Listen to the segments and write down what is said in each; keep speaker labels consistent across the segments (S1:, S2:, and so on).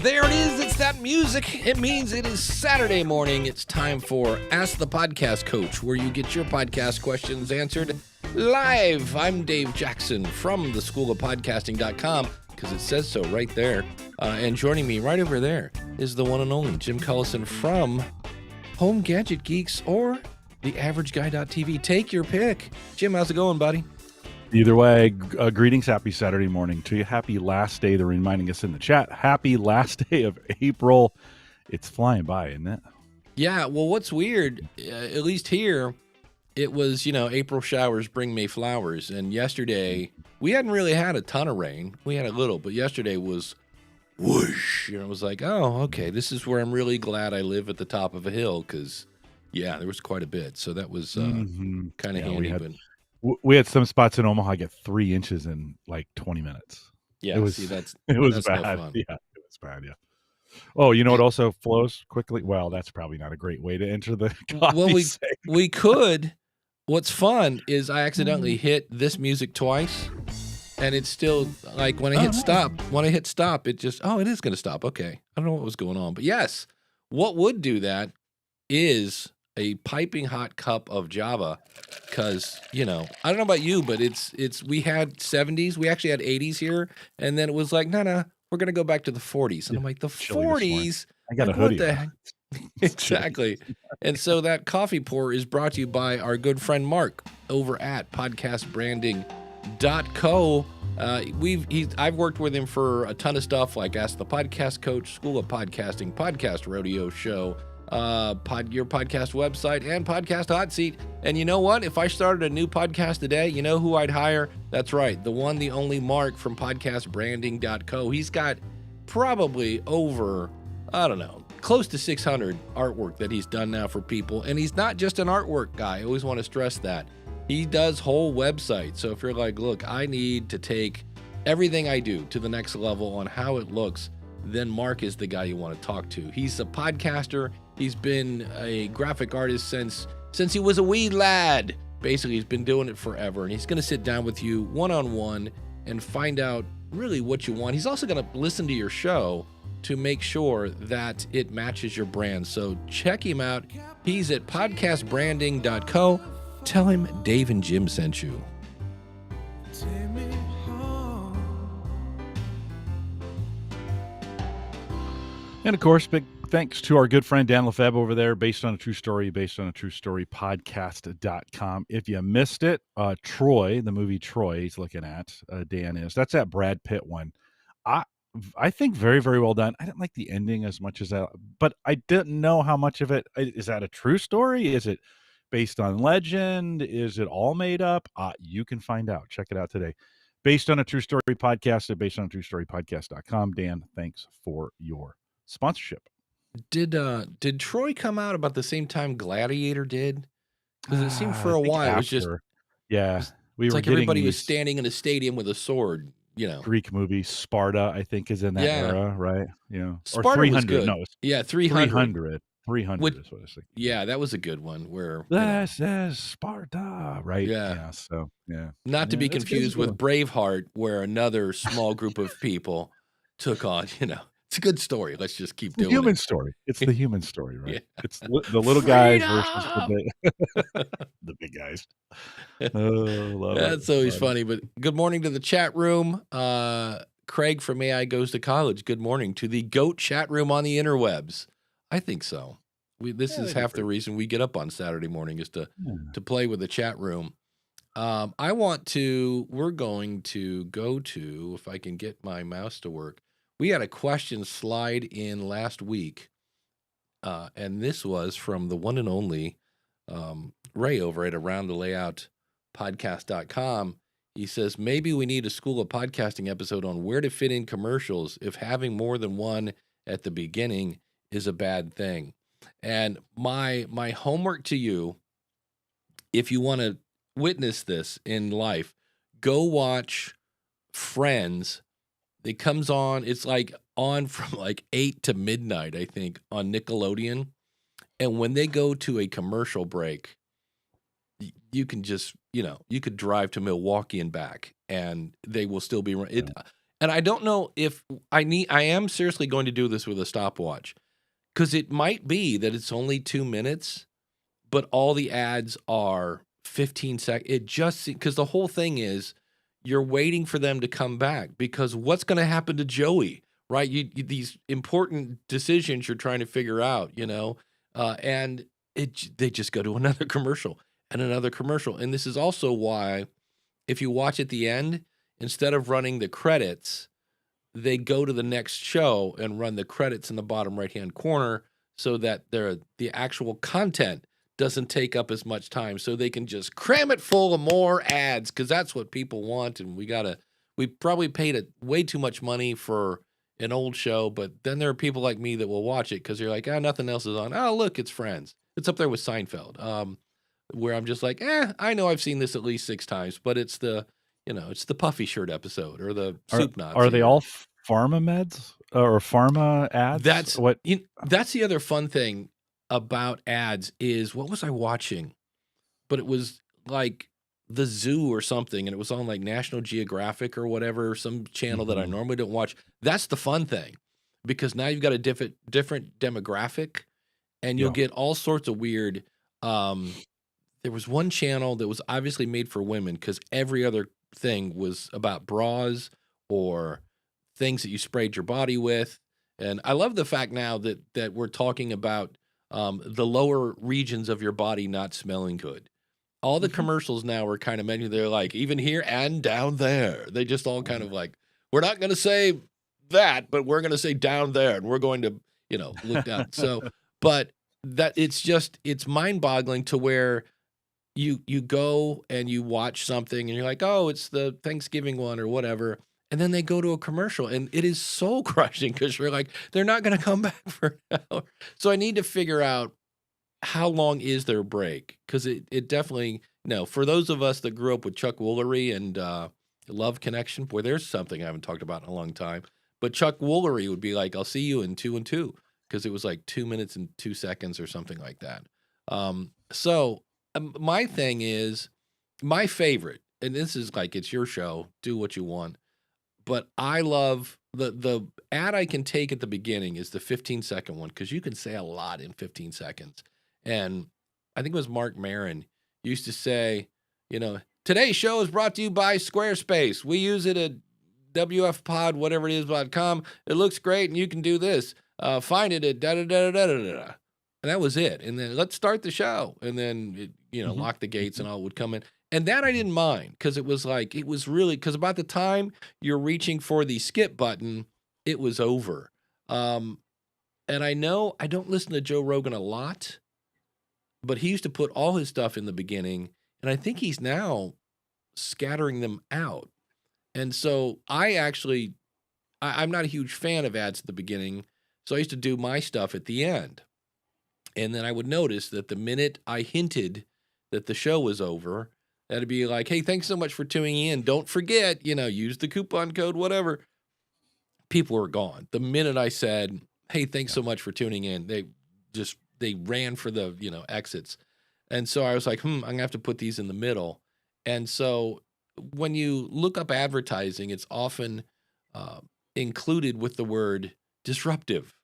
S1: There it is. It's that music. It means it is Saturday morning. It's time for Ask the Podcast Coach, where you get your podcast questions answered live. I'm Dave Jackson from the School of Podcasting.com, because it says so right there. And joining me right over there is the one and only Jim Cullison from Home Gadget Geeks or theaverageguy.tv. Take your pick. Jim, how's it going, buddy?
S2: Either way, greetings, happy Saturday morning to you. Happy last day. They're reminding us in the chat. Happy last day of April. It's flying by, isn't it?
S1: Yeah, well, what's weird, at least here, it was, April showers bring May flowers. And yesterday, we hadn't really had a ton of rain. We had a little, but yesterday was whoosh. It was like, oh, okay, this is where I'm really glad I live at the top of a hill because, yeah, there was quite a bit. So that was kind of handy.
S2: We had some spots in Omaha get 3 inches in like 20 minutes.
S1: Yeah,
S2: it was
S1: that's
S2: bad.
S1: No fun.
S2: Yeah, it was bad. Yeah. Oh, you know what also flows quickly? Well, that's probably not a great way to enter the coffee.
S1: Well, we could. What's fun is I accidentally hit this music twice, and it's still like when I hit stop. When I hit stop, it just it is going to stop. Okay, I don't know what was going on, but yes, what would do that is a piping hot cup of Java, because I don't know about you, but it's we had 70s, we actually had 80s here, and then it was like no, we're gonna go back to the 40s, and I'm like the 40s.
S2: I got
S1: like,
S2: a hoodie.
S1: What the heck? Exactly. And so that coffee pour is brought to you by our good friend Mark over at podcastbranding.co. I've worked with him for a ton of stuff like Ask the Podcast Coach, School of Podcasting, Podcast Rodeo Show, your podcast website, and Podcast Hot Seat. And you know what? If I started a new podcast today, you know who I'd hire? That's right, the one, the only Mark from podcastbranding.co. He's got probably over, I don't know, close to 600 artwork that he's done now for people. And he's not just an artwork guy. I always want to stress that. He does whole websites. So if you're like, look, I need to take everything I do to the next level on how it looks, then Mark is the guy you want to talk to. He's a podcaster. He's been a graphic artist since he was a wee lad. Basically, he's been doing it forever, and he's going to sit down with you one-on-one and find out really what you want. He's also going to listen to your show to make sure that it matches your brand. So check him out. He's at podcastbranding.co. Tell him Dave and Jim sent you.
S2: And of course, big thanks to our good friend Dan Lefebvre over there, based on a true story podcast.com. If you missed it, Troy, the movie Troy, he's looking at, Dan is. That's that Brad Pitt one. I think very, very well done. I didn't like the ending as much as that, but I didn't know how much of it. Is that a true story? Is it based on legend? Is it all made up? You can find out. Check it out today. Based on a true story podcast at based-on-a-true-story-podcast.com. Dan, thanks for your sponsorship.
S1: Did Troy come out about the same time Gladiator did? Because it seemed for a while it was just
S2: it's
S1: like everybody was standing in a stadium with a sword.
S2: Greek movie Sparta, I think, is in that era, right?
S1: Sparta
S2: or 300.
S1: was good.
S2: No,
S1: 300.
S2: 300 is what I was thinking.
S1: Yeah, that was a good one. Where
S2: this is Sparta, right?
S1: Yeah.
S2: So
S1: not to be confused with Braveheart, where another small group of people took on. It's a good story. Let's just keep doing it.
S2: Human story. It's the human story, right?
S1: Yeah.
S2: It's the little guys versus the big guys. Love
S1: That's always funny. But good morning to the chat room. Craig from AI Goes to College. Good morning to the GOAT chat room on the interwebs. I think so. This is half the reason we get up on Saturday morning is to play with the chat room. We're going to go to, if I can get my mouse to work. We had a question slide in last week, and this was from the one and only Ray over at AroundTheLayoutPodcast.com. He says, maybe we need a School of Podcasting episode on where to fit in commercials if having more than one at the beginning is a bad thing. And my homework to you, if you want to witness this in life, go watch Friends. It comes on, it's like on from like 8 to midnight, I think, on Nickelodeon. And when they go to a commercial break, you can just, you could drive to Milwaukee and back, and they will still be. And I don't know if I am seriously going to do this with a stopwatch, because it might be that it's only 2 minutes, but all the ads are 15 sec it just because the whole thing is you're waiting for them to come back, because what's gonna happen to Joey, right? These important decisions you're trying to figure out, and they just go to another commercial and another commercial, and this is also why if you watch at the end, instead of running the credits, they go to the next show and run the credits in the bottom right-hand corner so that the actual content doesn't take up as much time, so they can just cram it full of more ads, because that's what people want, and we probably paid way too much money for an old show, but then there are people like me that will watch it because 'cause you're like, "Oh, nothing else is on. Oh, look, it's Friends." It's up there with Seinfeld, where I'm just like, I know I've seen this at least 6 times, but it's the puffy shirt episode or the
S2: Are
S1: soup
S2: are
S1: Nazi
S2: they all
S1: or
S2: pharma meds or pharma ads? What?
S1: that's the other fun thing about ads is what was I watching? But it was like the zoo or something, and it was on like National Geographic or whatever, some channel that I
S2: Mhm.
S1: normally don't watch. That's the fun thing, because now you've got a different demographic, and you'll
S2: Yeah.
S1: get all sorts of weird. Um, there was one channel that was obviously made for women because every other thing was about bras or things that you sprayed your body with. And I love the fact now that we're talking about the lower regions of your body not smelling good. All the
S2: Mhm.
S1: commercials now are kind of menu. They're like even here and down there. They just all kind
S2: Mhm.
S1: of like, we're not going to say that, but we're going to say down there, and we're going to look down. So, but that it's mind boggling to where you go and you watch something and you're like, "Oh, it's the Thanksgiving one or whatever." And then they go to a commercial and it is soul crushing because you're like, they're not gonna come back for an hour. So I need to figure out how long is their break? Because it definitely no, for those of us that grew up with Chuck Woolery and, Love Connection, boy, there's something I haven't talked about in a long time. But Chuck Woolery would be like, "I'll see you in 2 and 2," because it was like 2 minutes and 2 seconds or something like that. My thing is my favorite, and this is like, it's your show, do what you want, but I love the ad I can take at the beginning is the 15-second one because you can say a lot in 15 seconds. And I think it was Mark Maron used to say, today's show is brought to you by Squarespace. We use it at WFPod, whatever it is.com. It looks great and you can do this. Find it at da da da da da da da. And that was it. And then let's start the show. And then
S2: Mhm.
S1: lock the gates
S2: Mhm.
S1: and all would come in. And that I didn't mind because it was like it was really because about the time you're reaching for the skip button, it was over. Um, and I know I don't listen to Joe Rogan a lot, but he used to put all his stuff in the beginning, and I think he's now scattering them out. And so I'm not a huge fan of ads at the beginning, so I used to do my stuff at the end. And then I would notice that the minute I hinted that the show was over, that'd be like, "Hey, thanks so much for tuning in. Don't forget, use the coupon code, whatever." People were gone. The minute I said, "Hey, thanks
S2: Yeah.
S1: so much for tuning in," they ran for the, exits. And so I was like, I'm gonna have to put these in the middle. And so when you look up advertising, it's often uh, included with the word disruptive,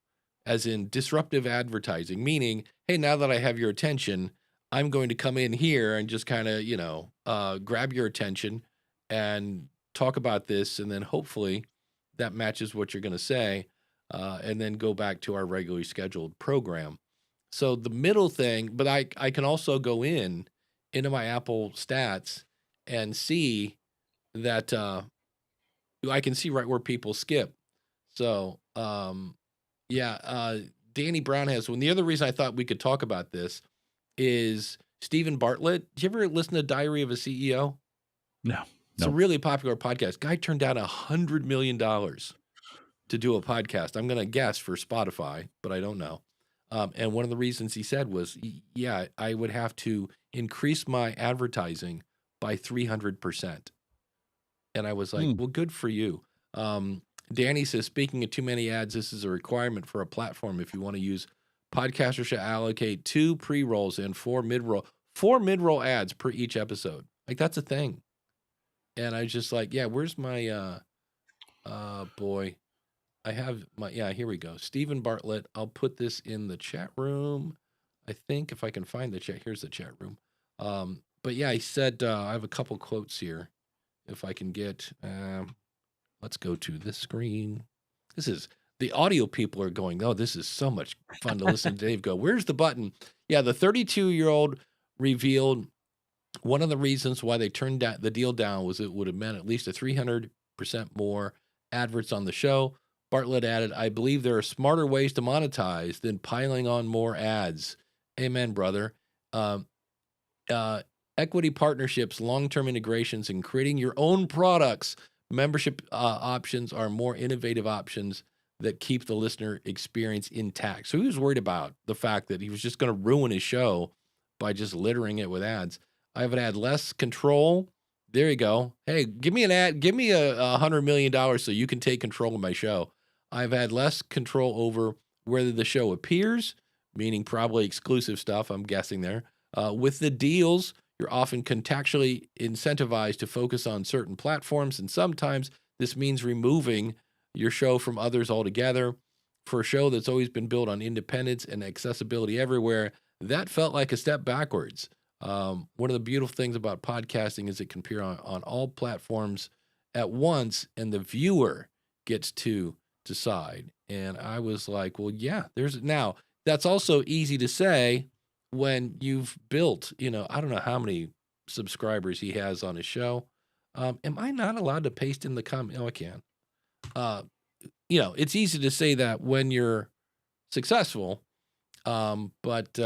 S1: as in disruptive advertising, meaning, hey, now that I have your attention, I'm going to come in here and just kind of, grab your attention and talk about this. And then hopefully that matches what you're going to say. And then go back to our regularly scheduled program. So the middle thing, but I can also go into my Apple stats and see that I can see right where people skip. So yeah, Danny Brown has one. The other reason I thought we could talk about this is Stephen Bartlett. Did you ever listen to Diary of a CEO?
S2: No.
S1: It's a
S2: No.
S1: really popular podcast. Guy turned down $100 million to do a podcast. I'm gonna guess for Spotify, but I don't know. And one of the reasons he said was, yeah, I would have to increase my advertising by 300%." And I was like,
S2: Mm.
S1: well, good for you. Danny says, speaking of too many ads, this is a requirement for a platform. If you want to use, podcasters should allocate 2 pre-rolls and 4 mid-roll ads per each episode. Like that's a thing. And I was just like, yeah, where's my Boy, I have my, yeah, here we go. Stephen Bartlett. I'll put this in the chat room. I think if I can find the chat, here's the chat room. But yeah, he said, I have a couple quotes here. If I can get, let's go to this screen. This is, the audio people are going, oh, this is so much fun to listen to Dave go. Where's the button? Yeah, the 32-year-old revealed one of the reasons why they turned the deal down was it would have meant at least a 300% more adverts on the show. Bartlett added, I believe there are smarter ways to monetize than piling on more ads. Amen, brother. Um, uh, Equity partnerships, long-term integrations, and creating your own products. Membership options are more innovative options that keep the listener experience intact. So he was worried about the fact that he was just going to ruin his show by just littering it with ads. I have had less control. There you go. Hey, give me an ad. Give me $100 million so you can take control of my show. I've had less control over whether the show appears, meaning probably exclusive stuff, I'm guessing there. With the deals, you're often contractually incentivized to focus on certain platforms, and sometimes this means removing your show from others altogether. For a show that's always been built on independence and accessibility everywhere, that felt like a step backwards. One of the beautiful things about podcasting is it can appear on all platforms at once, and the viewer gets to decide. And I was like, well, yeah, there's now that's also easy to say when you've built, I don't know how many subscribers he has on his show. Am I not allowed to paste in the comment? Oh, I can. Uh, it's easy to say that when you're successful. But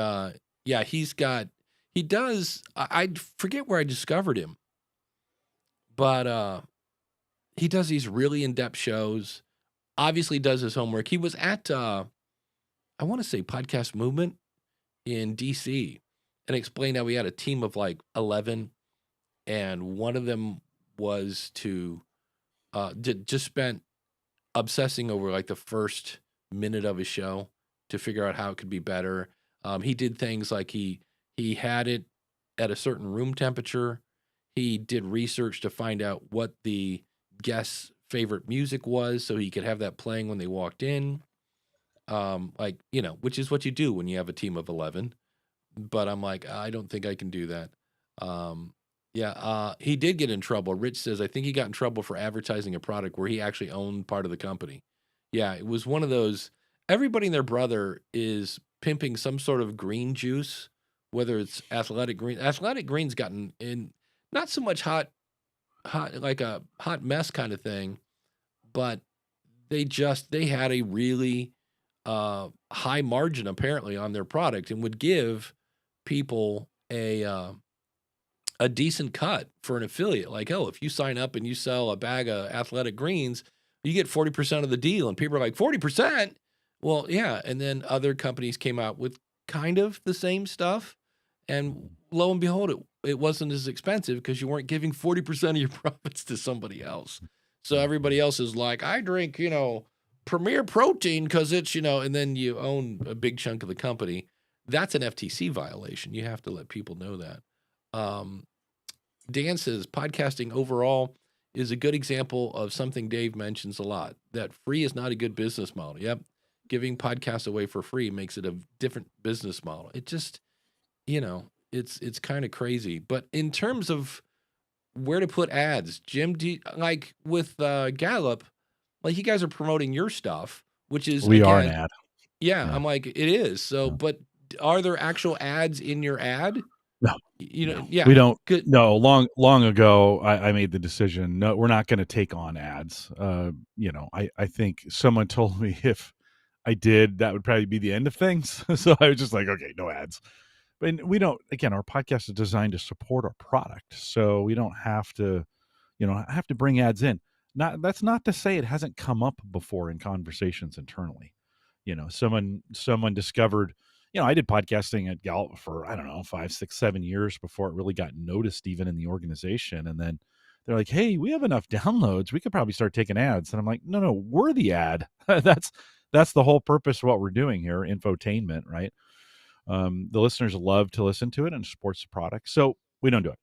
S1: yeah, he does, I forget where I discovered him, but he does these really in-depth shows, obviously does his homework. He was at, I want to say Podcast Movement in DC and explained how we had a team of like 11 and one of them was to just spent obsessing over like the first minute of his show to figure out how it could be better. He did things like he had it at a certain room temperature. He did research to find out what the guest's favorite music was so he could have that playing when they walked in. Which is what you do when you have a team of 11. But I'm like, I don't think I can do that. Um, yeah, he did get in trouble. Rich says, I think he got in trouble for advertising a product where he actually owned part of the company. Yeah, it was one of those. Everybody and their brother is pimping some sort of green juice, whether it's athletic green. Athletic green's gotten in not so much hot like a hot mess kind of thing, but they had a really high margin apparently on their product and would give people a decent cut for an affiliate. Like, oh, if you sign up and you sell a bag of athletic greens, you get 40% of the deal. And people are like, 40%? Well, yeah. And then other companies came out with kind of the same stuff. And lo and behold, it wasn't as expensive because you weren't giving 40% of your profits to somebody else. So everybody else is like, I drink, Premier Protein because it's, and then you own a big chunk of the company. That's an FTC violation. You have to let people know that. Dan says podcasting overall is a good example of something Dave mentions a lot, that free is not a good business model. Yep. Giving podcasts away for free makes it a different business model. It just, it's kind of crazy. But in terms of where to put ads, Jim, like with Gallup, like you guys are promoting your stuff, which is
S2: We are an
S1: again,
S2: ad.
S1: yeah,
S2: Yeah.
S1: I'm like, it is. So,
S2: Yeah.
S1: but are there actual ads in your ad?
S2: No,
S1: Yeah,
S2: we don't.
S1: good.
S2: No, long ago, I made the decision. No, we're not going to take on ads. I think someone told me if I did, that would probably be the end of things. So I was just like, okay, no ads. But we don't. Again, our podcast is designed to support our product, so we don't have to, have to bring ads in. That's not to say it hasn't come up before in conversations internally. Someone discovered, I did podcasting at Gallup for, I don't know, 5, 6, 7 years before it really got noticed even in the organization. And then they're like, hey, we have enough downloads, we could probably start taking ads. And I'm like, no, we're the ad. that's the whole purpose of what we're doing here, infotainment, right? The listeners love to listen to it and supports the product, so we don't do it.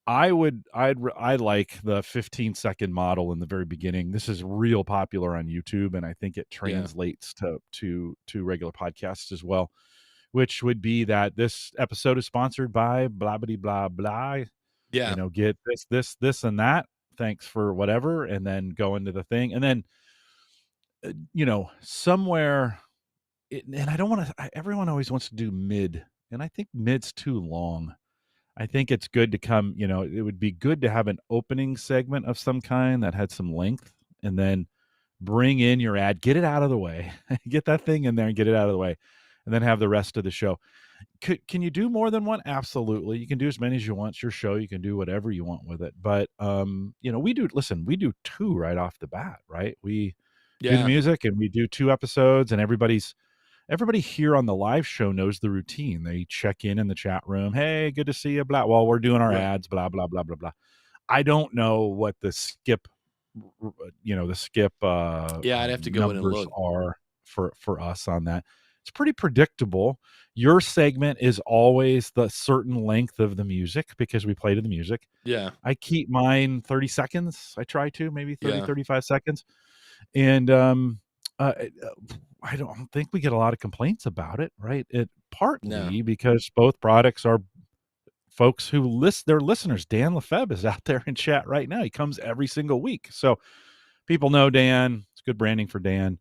S2: I like the 15-second model in the very beginning. This is real popular on YouTube, and I think it
S1: Yeah.
S2: translates to regular podcasts as well, which would be that this episode is sponsored by blah blah blah blah.
S1: Yeah.
S2: Get this and that. Thanks for whatever, and then go into the thing, and then somewhere. And I don't want to. Everyone always wants to do mid, and I think mid's too long. I think it's good to come, it would be good to have an opening segment of some kind that had some length, and then bring in your ad, get it out of the way, get that thing in there and get it out of the way, and then have the rest of the show. Can you do more than one? Absolutely. You can do as many as you want. It's your show. You can do whatever you want with it. But, we do two right off the bat, right? We do the
S1: Yeah.
S2: music and we do two episodes, and everybody here on the live show knows the routine. They check in the chat room. Hey, good to see you. Blah. While we're doing our
S1: Right.
S2: ads. Blah blah blah blah blah. I don't know what the skip
S1: Yeah, I'd have to go in and
S2: numbers
S1: look.
S2: are for us on that. It's pretty predictable. Your segment is always the certain length of the music because we play to the music.
S1: Yeah.
S2: I keep mine 30 seconds. I try to maybe 30,
S1: Yeah.
S2: 35 seconds. And uh, I don't think we get a lot of complaints about it, right? It
S1: No.
S2: partly because both products are folks who list their listeners. Dan Lefebvre is out there in chat right now. He comes every single week. So people know Dan. It's good branding for Dan.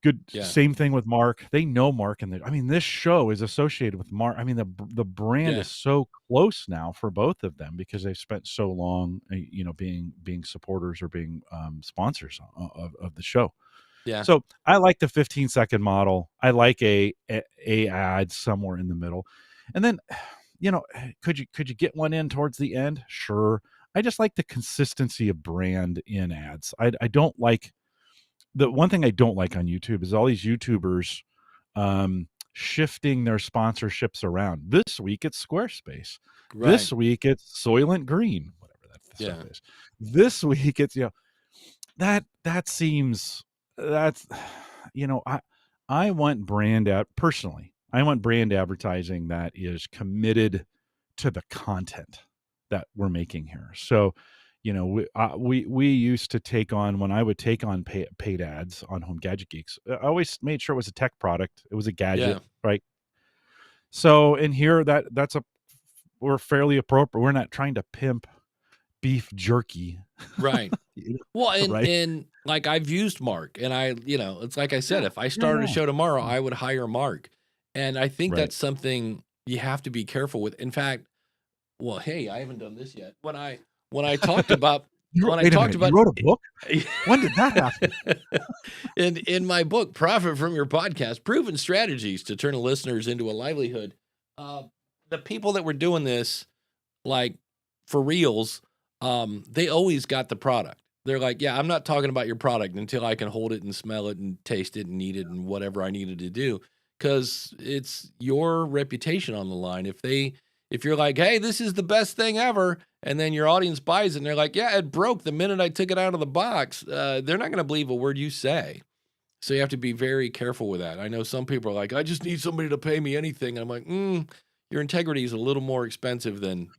S2: Good.
S1: Yeah.
S2: Same thing with Mark. They know Mark, and this show is associated with Mark. The brand
S1: Yeah.
S2: is so close now for both of them because they've spent so long, being supporters or being sponsors of the show.
S1: Yeah.
S2: So I like the 15-second model. I like a ad somewhere in the middle, and then could you get one in towards the end? Sure. I just like the consistency of brand in ads. I don't like the one thing I don't like on YouTube is all these YouTubers shifting their sponsorships around. This week it's Squarespace.
S1: Right.
S2: This week it's Soylent Green, whatever that stuff
S1: Yeah.
S2: is. This week it's that seems that's I want brand ad personally. I want brand advertising that is committed to the content that we're making here. So, we used to take on when I would take on paid ads on Home Gadget Geeks. I always made sure it was a tech product. It was a gadget,
S1: Yeah.
S2: right? So in here, we're fairly appropriate. We're not trying to pimp beef jerky,
S1: Right. Well, and
S2: right?
S1: and like I've used Mark, and it's like I said,
S2: Yeah,
S1: if I
S2: yeah,
S1: started a show tomorrow,
S2: yeah.
S1: I would hire Mark. And I think
S2: Right.
S1: that's something you have to be careful with. In fact, well, hey, I haven't done this yet. When I talked about when I
S2: Wait a
S1: talked
S2: minute. You
S1: about
S2: wrote a book? When did that happen?
S1: in my book, Profit from Your Podcast, Proven Strategies to Turn Listeners into a Livelihood, uh, the people that were doing this, like for reals, they always got the product. They're like, yeah, I'm not talking about your product until I can hold it and smell it and taste it and eat it and whatever I needed to do. Cause it's your reputation on the line. If you're like, hey, this is the best thing ever, and then your audience buys it and they're like, yeah, it broke the minute I took it out of the box, they're not going to believe a word you say. So you have to be very careful with that. I know some people are like, I just need somebody to pay me anything. And I'm like, your integrity is a little more expensive than,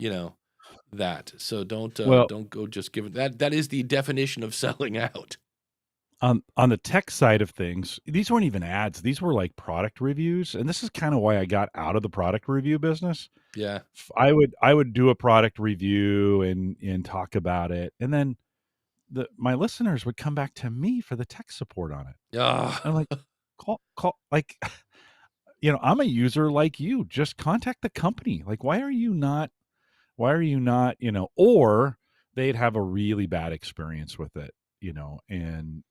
S1: that. So
S2: Well,
S1: don't go just give it that. That is the definition of selling out.
S2: on the tech side of things, these weren't even ads. These were like product reviews, and this is kind of why I got out of the product review business.
S1: Yeah.
S2: I would do a product review and talk about it, and then my listeners would come back to me for the tech support on it. I'm like,
S1: Ah,
S2: call like I'm a user like you. Just contact the company. Like, why are you not, or they'd have a really bad experience with it, and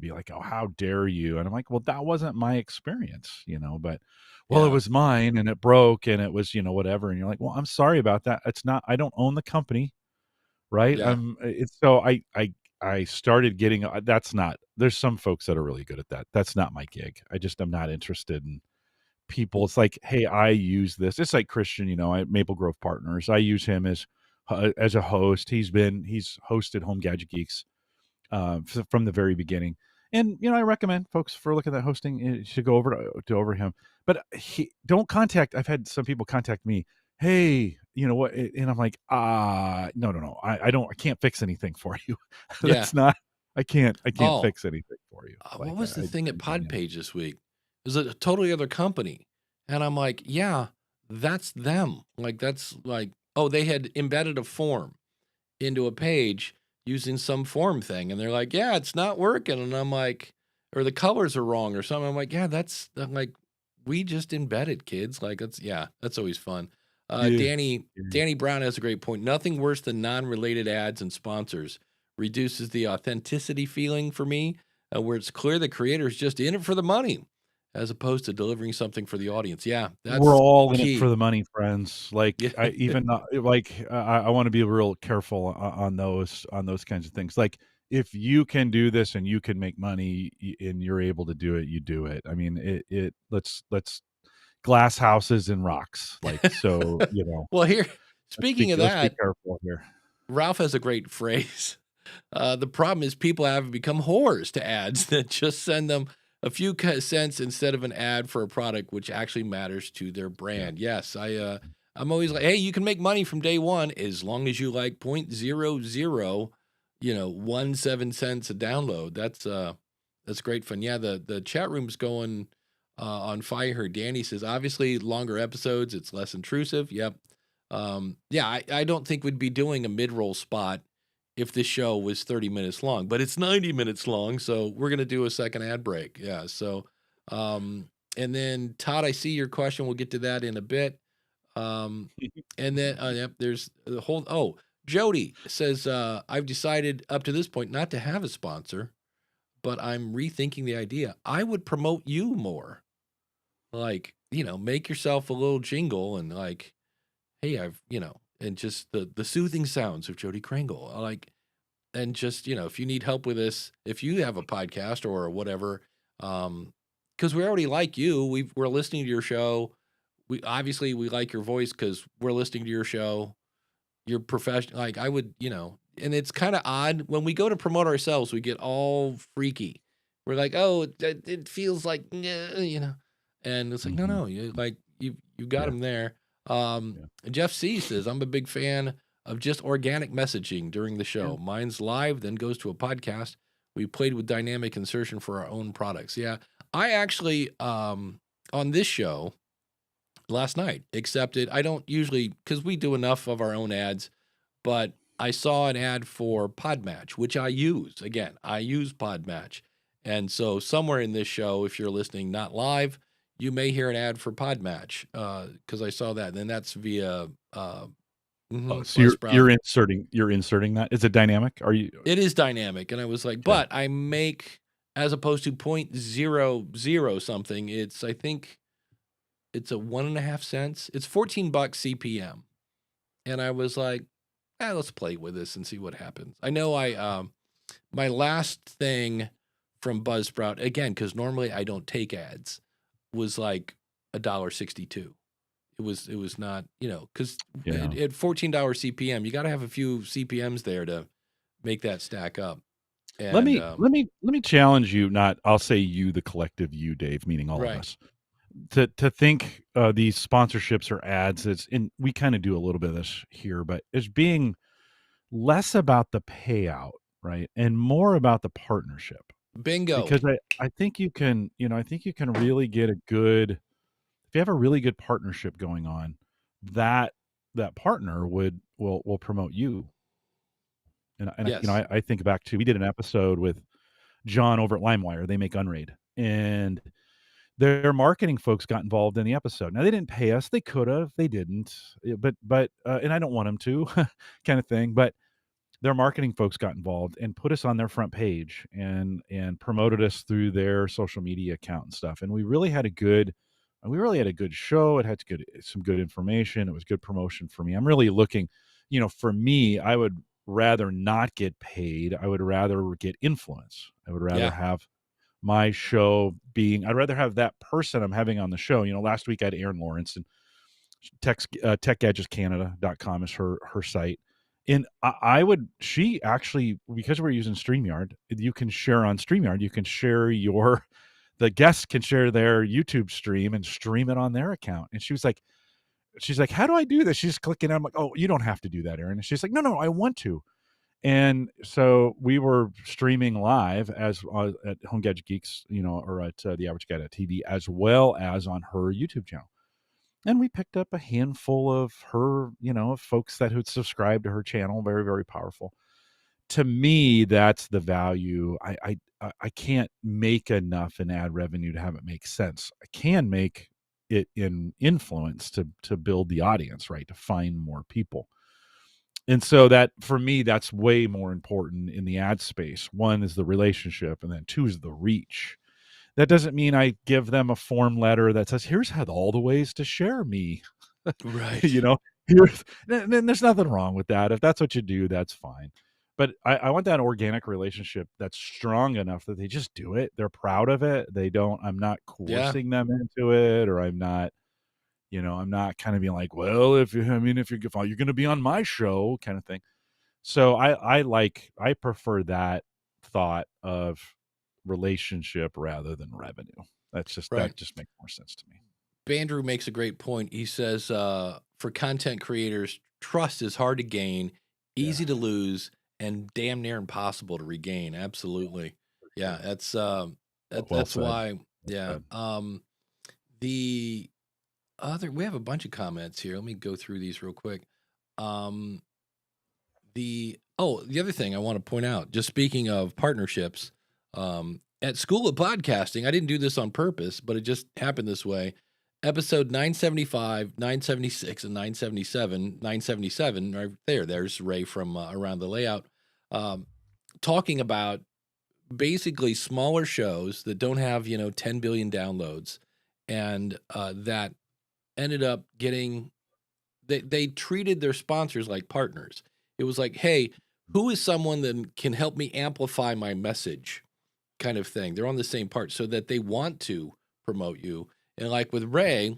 S2: be like, oh, how dare you? And I'm like, well, that wasn't my experience, but well, it
S1: yeah.
S2: was mine and it broke and it was, whatever. And you're like, well, I'm sorry about that. It's not, I don't own the company, right?
S1: Yeah.
S2: It's so I started getting, that's not, there's some folks that are really good at that. That's not my gig. I'm not interested in people.
S1: Well,
S2: It's like, hey, I use this. It's like Christian, Maple Grove Partners. I use him as a host. He's hosted Home Gadget Geeks from the very beginning. And I recommend folks for looking at hosting should go over to over him. But don't contact. I've had some people contact me. hey, you know what? And I'm like, no. I can't fix anything for you.
S1: Yeah.
S2: That's not, I can't
S1: Oh,
S2: fix anything for you.
S1: what
S2: Like,
S1: was the thing at
S2: yeah.
S1: Podpage this week? It was a totally other company, and I'm like, yeah, that's them. Like that's like, oh, they had embedded a form into a page using some form thing, and they're like, yeah, it's not working, and I'm like, or the colors are wrong or something. I'm like, yeah, I'm like, we just embedded kids. Like that's yeah, that's always fun.
S2: Yeah. Yeah.
S1: Danny Brown has a great point. Nothing worse than non-related ads and sponsors. Reduces the authenticity feeling for me, where it's clear the creator is just in it for the money, as opposed to delivering something for the audience. Yeah,
S2: We're
S1: that's
S2: all in it for
S1: key.
S2: the money, friends.
S1: Yeah,
S2: Like, I even like I want to be real careful on those kinds of things. Like, if you can do this and you can make money and you're able to do it, you do it. I mean, let's glass houses and rocks. Like, so,
S1: well, here, speaking of
S2: let's be
S1: that,
S2: careful here.
S1: Ralph has a great phrase. The problem is people have become whores to ads that just send them a few cents instead of an ad for a product which actually matters to their
S2: Yeah.
S1: brand. Yes, I'm always like, hey, you can make money from day one as long as you like 0.00, 1 7 cents a download. That's great fun. Yeah, the chat room's going on fire. Danny says obviously longer episodes, it's less intrusive. Yep. Yeah, I don't think we'd be doing a mid-roll spot if this show was 30 minutes long, but it's 90 minutes long, so we're gonna do a second ad break. Yeah, so, um, and then Todd, I see your question. We'll get to that in a bit. Um, and then, yep, there's the whole. Oh, Jody says, I've decided up to this point not to have a sponsor, but I'm rethinking the idea. I would promote you more, like make yourself a little jingle and like, hey, and just the soothing sounds of Jody Kringle, like and just if you need help with this, if you have a podcast or whatever, because we already like you, we're listening to your show. We like your voice because we're listening to your show. You're professional. Like I would, and it's kind of odd when we go to promote ourselves, we get all freaky. We're like, oh, it feels like, and it's like, no,
S2: Hmm.
S1: no, you got
S2: Yeah.
S1: him there.
S2: Yeah.
S1: Jeff C says, I'm a big fan of just organic messaging during the
S2: Yeah.
S1: show. Mine's live, then goes to a podcast. We played with dynamic insertion for our own products. Yeah, I actually on this show last night accepted. I don't usually because we do enough of our own ads, but I saw an ad for Podmatch, which I use. Again, I use Podmatch. And so somewhere in this show, if you're listening not live, you may hear an ad for Podmatch because I saw that. And then that's via
S2: Oh, so
S1: Buzzsprout.
S2: you're inserting that. Is it dynamic? Are you
S1: It is dynamic. And I was like,
S2: okay?
S1: but I make, as opposed to 0.00 something, I think it's a 1.5 cents. It's 14 bucks CPM. And I was like, let's play with this and see what happens. I know my last thing from Buzzsprout, again, because normally I don't take ads, was like $1.62. It was not, because
S2: Yeah.
S1: at $14 CPM, you got to have a few CPMs there to make that stack up.
S2: Let
S1: And
S2: me let me let me challenge you, not I'll say you, the collective you, Dave, meaning all of
S1: right,
S2: us, to think these sponsorships or ads. It's and we kind of do a little bit of this here, but it's being less about the payout, right, and more about the partnership.
S1: bingo.
S2: Because I think you can, I think you can really get a good if you have a really good partnership going on, that that partner will promote you.
S1: Yes,
S2: I think back to we did an episode with John over at LimeWire. They make Unraid, and their marketing folks got involved in the episode. Now they didn't pay us; they could have, they didn't. But and I don't want them to, kind of thing. But their marketing folks got involved and put us on their front page and promoted us through their social media account and stuff. And we really had a good show. It had some good information. It was good promotion for me. I'm really looking, for me, I would rather not get paid. I would rather get influence. I would rather
S1: yeah,
S2: have my show I'd rather have that person I'm having on the show. Last week I had Aaron Lawrence, and techgadgetscanada.com is her site. And I would, she actually, because we're using StreamYard, you can share on StreamYard, you can share the guests can share their YouTube stream and stream it on their account. And she was like, she's like, how do I do this? She's clicking. I'm like, oh, you don't have to do that, Aaron. And she's like, no, I want to. And so we were streaming live as at Home Gadget Geeks, or at the Average Guy TV, as well as on her YouTube channel. And we picked up a handful of her, folks that had subscribed to her channel. Very, very powerful. To me, that's the value. I can't make enough in ad revenue to have it make sense. I can make it in influence to build the audience, right? To find more people. And so that, for me, that's way more important in the ad space. One is the relationship, and then two is the reach. That doesn't mean I give them a form letter that says, here's how all the ways to share me.
S1: Right.
S2: And there's nothing wrong with that. If that's what you do, that's fine. But I want that organic relationship that's strong enough that they just do it. They're proud of it. I'm not coercing them into it, or I'm not kind of being like, well, if you're going to be on my show kind of thing. So I prefer that thought of relationship rather than revenue. That just makes more sense to me.
S1: Bandrew makes a great point. He says, for content creators, trust is hard to gain, easy to lose, and damn near impossible to regain. Absolutely. Yeah. That's why. Yeah. The we have a bunch of comments here. Let me go through these real quick. The other thing I want to point out, just speaking of partnerships, at School of Podcasting, I didn't do this on purpose, but it just happened this way. Episode 975, 976, and 977, 977, right there's Ray from Around the Layout, talking about basically smaller shows that don't have, 10 billion downloads, and that ended up getting, they treated their sponsors like partners. It was like, hey, who is someone that can help me amplify my message, kind of thing. They're on the same part, so that they want to promote you. And like with Ray,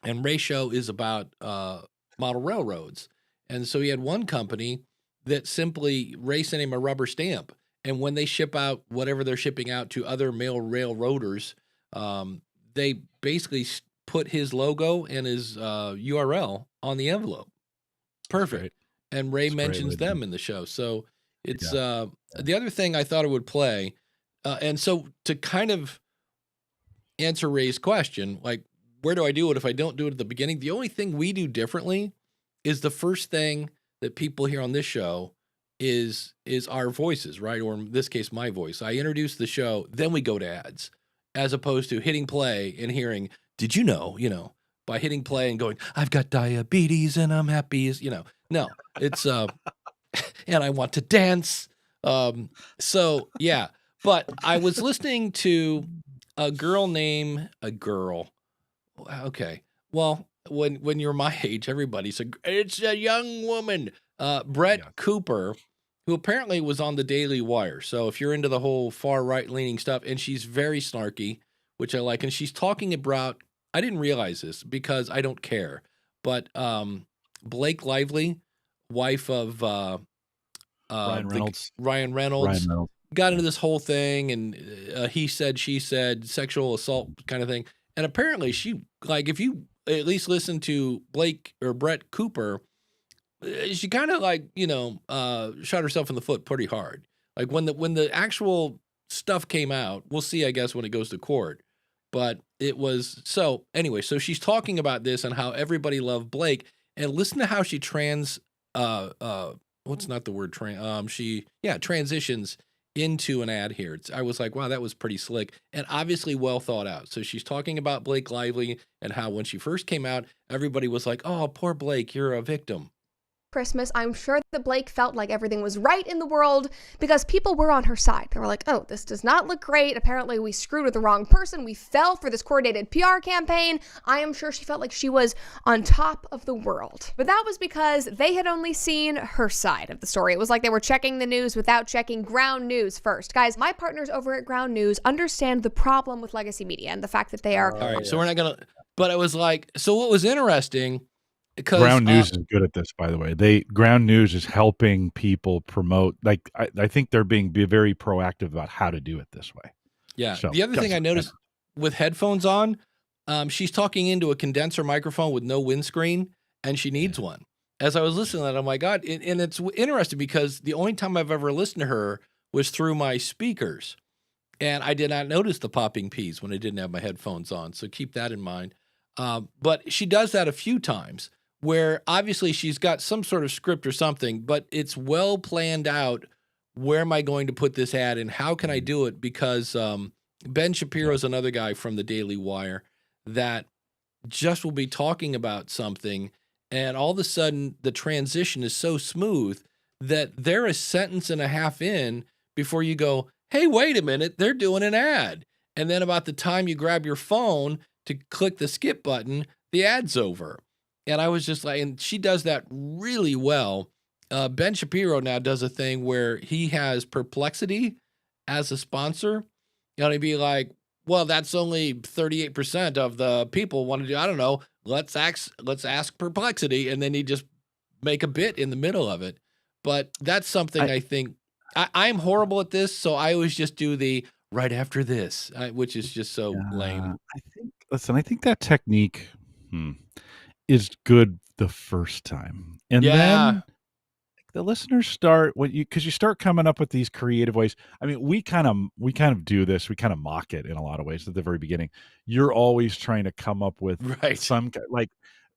S1: and Ray show is about model railroads. And so he had one company that simply, Ray sent him a rubber stamp. And when they ship out whatever they're shipping out to other mail railroaders, they basically put his logo and his URL on the envelope. Perfect. And Ray mentions them in the show. So it's the other thing I thought it would play. And so to kind of answer Ray's question, like, where do I do it if I don't do it at the beginning? The only thing we do differently is the first thing that people hear on this show is our voices, right? Or in this case, my voice. I introduce the show, then we go to ads, as opposed to hitting play and hearing, did you know, by hitting play and going, I've got diabetes and I'm happy as, no, it's, and I want to dance. So yeah, but I was listening to a girl. Okay. Well, when you're my age, it's a young woman, Brett Cooper, who apparently was on the Daily Wire. So if you're into the whole far right leaning stuff, and she's very snarky, which I like. And she's talking about, I didn't realize this because I don't care, but, Blake Lively, wife of,
S2: Ryan Reynolds.
S1: Ryan Reynolds got into this whole thing, and he said, she said, sexual assault kind of thing. And apparently she, like, if you at least listen to Blake or Brett Cooper, she kind of like, shot herself in the foot pretty hard. Like when the actual stuff came out, we'll see, I guess, when it goes to court. But it was, so anyway, so she's talking about this and how everybody loved Blake, and listen to how she transitions into an ad here. I was like, wow, that was pretty slick and obviously well thought out. So she's talking about Blake Lively and how when she first came out, everybody was like, oh, poor Blake, you're a victim.
S3: Christmas, I'm sure that Blake felt like everything was right in the world because people were on her side. They were like, oh, this does not look great. Apparently we screwed with the wrong person. We fell for this coordinated PR campaign. I am sure she felt like she was on top of the world. But that was because they had only seen her side of the story. It was like they were checking the news without checking ground news first. Guys, my partners over at Ground News understand the problem with legacy media and the fact that they are...
S1: All right, so we're not going to... But it was like... So what was interesting...
S2: Ground News is good at this, by the way. Ground News is helping people promote. Like I think they're being very proactive about how to do it this way.
S1: Yeah. So, the other thing I noticed with headphones on, she's talking into a condenser microphone with no windscreen, and she needs
S2: Yeah.
S1: one. As I was listening to that, I'm like, God, and it's interesting because the only time I've ever listened to her was through my speakers. And I did not notice the popping P's when I didn't have my headphones on. So keep that in mind. But she does that a few times where obviously she's got some sort of script or something, but it's well planned out. Where am I going to put this ad and how can I
S2: Mm,
S1: do it? Because Ben Shapiro
S2: yeah.
S1: is another guy from the Daily Wire that just will be talking about something. And all of a sudden, the transition is so smooth that they're a sentence and a half in before you go, hey, wait a minute, they're doing an ad. And then about the time you grab your phone to click the skip button, the ad's over. And I was just like, and she does that really well. Ben Shapiro now does a thing where he has Perplexity as a sponsor. You know, he'd be like, well, that's only 38% of the people want to do, I don't know, let's ask Perplexity. And then he just make a bit in the middle of it. But that's something
S2: I
S1: I think I'm horrible at this, so I always just do the right after this, which is just so lame.
S2: I think that technique hmm, is good the first time, and
S1: Yeah.
S2: then the listeners start when you because you start coming up with these creative ways. I mean, we kind of do this. We kind of mock it in a lot of ways at the very beginning. You're always trying to come up with
S1: Right.
S2: some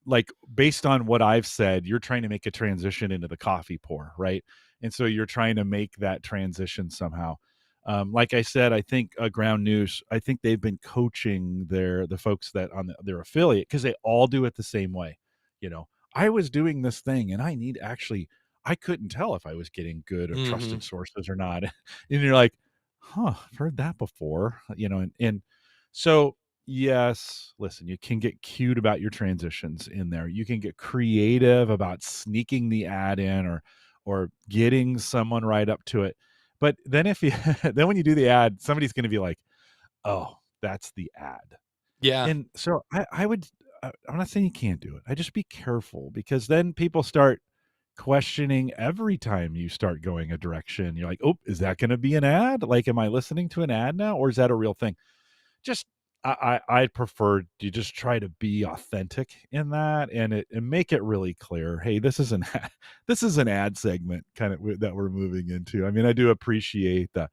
S2: like based on what I've said. You're trying to make a transition into the coffee pour, right? And so you're trying to make that transition somehow. Like I said, I think Ground News. I think they've been coaching the folks that on their affiliate because they all do it the same way. You know, I was doing this thing, and I couldn't tell if I was getting good or
S1: Mhm.
S2: trusted sources or not. And you're like, huh, I've heard that before, and so yes, listen, you can get cute about your transitions in there. You can get creative about sneaking the ad in or getting someone right up to it. But then if you then when you do the ad, somebody's going to be like, "Oh, that's the ad."
S1: Yeah.
S2: And so I would I'm not saying you can't do it. I just be careful because then people start questioning every time you start going a direction. You're like, "Oh, is that gonna be an ad? Like, am I listening to an ad now, or is that a real thing?" Just I prefer you just try to be authentic in that and make it really clear, "Hey, this is an this is an ad segment kind of that we're moving into." I mean, I do appreciate the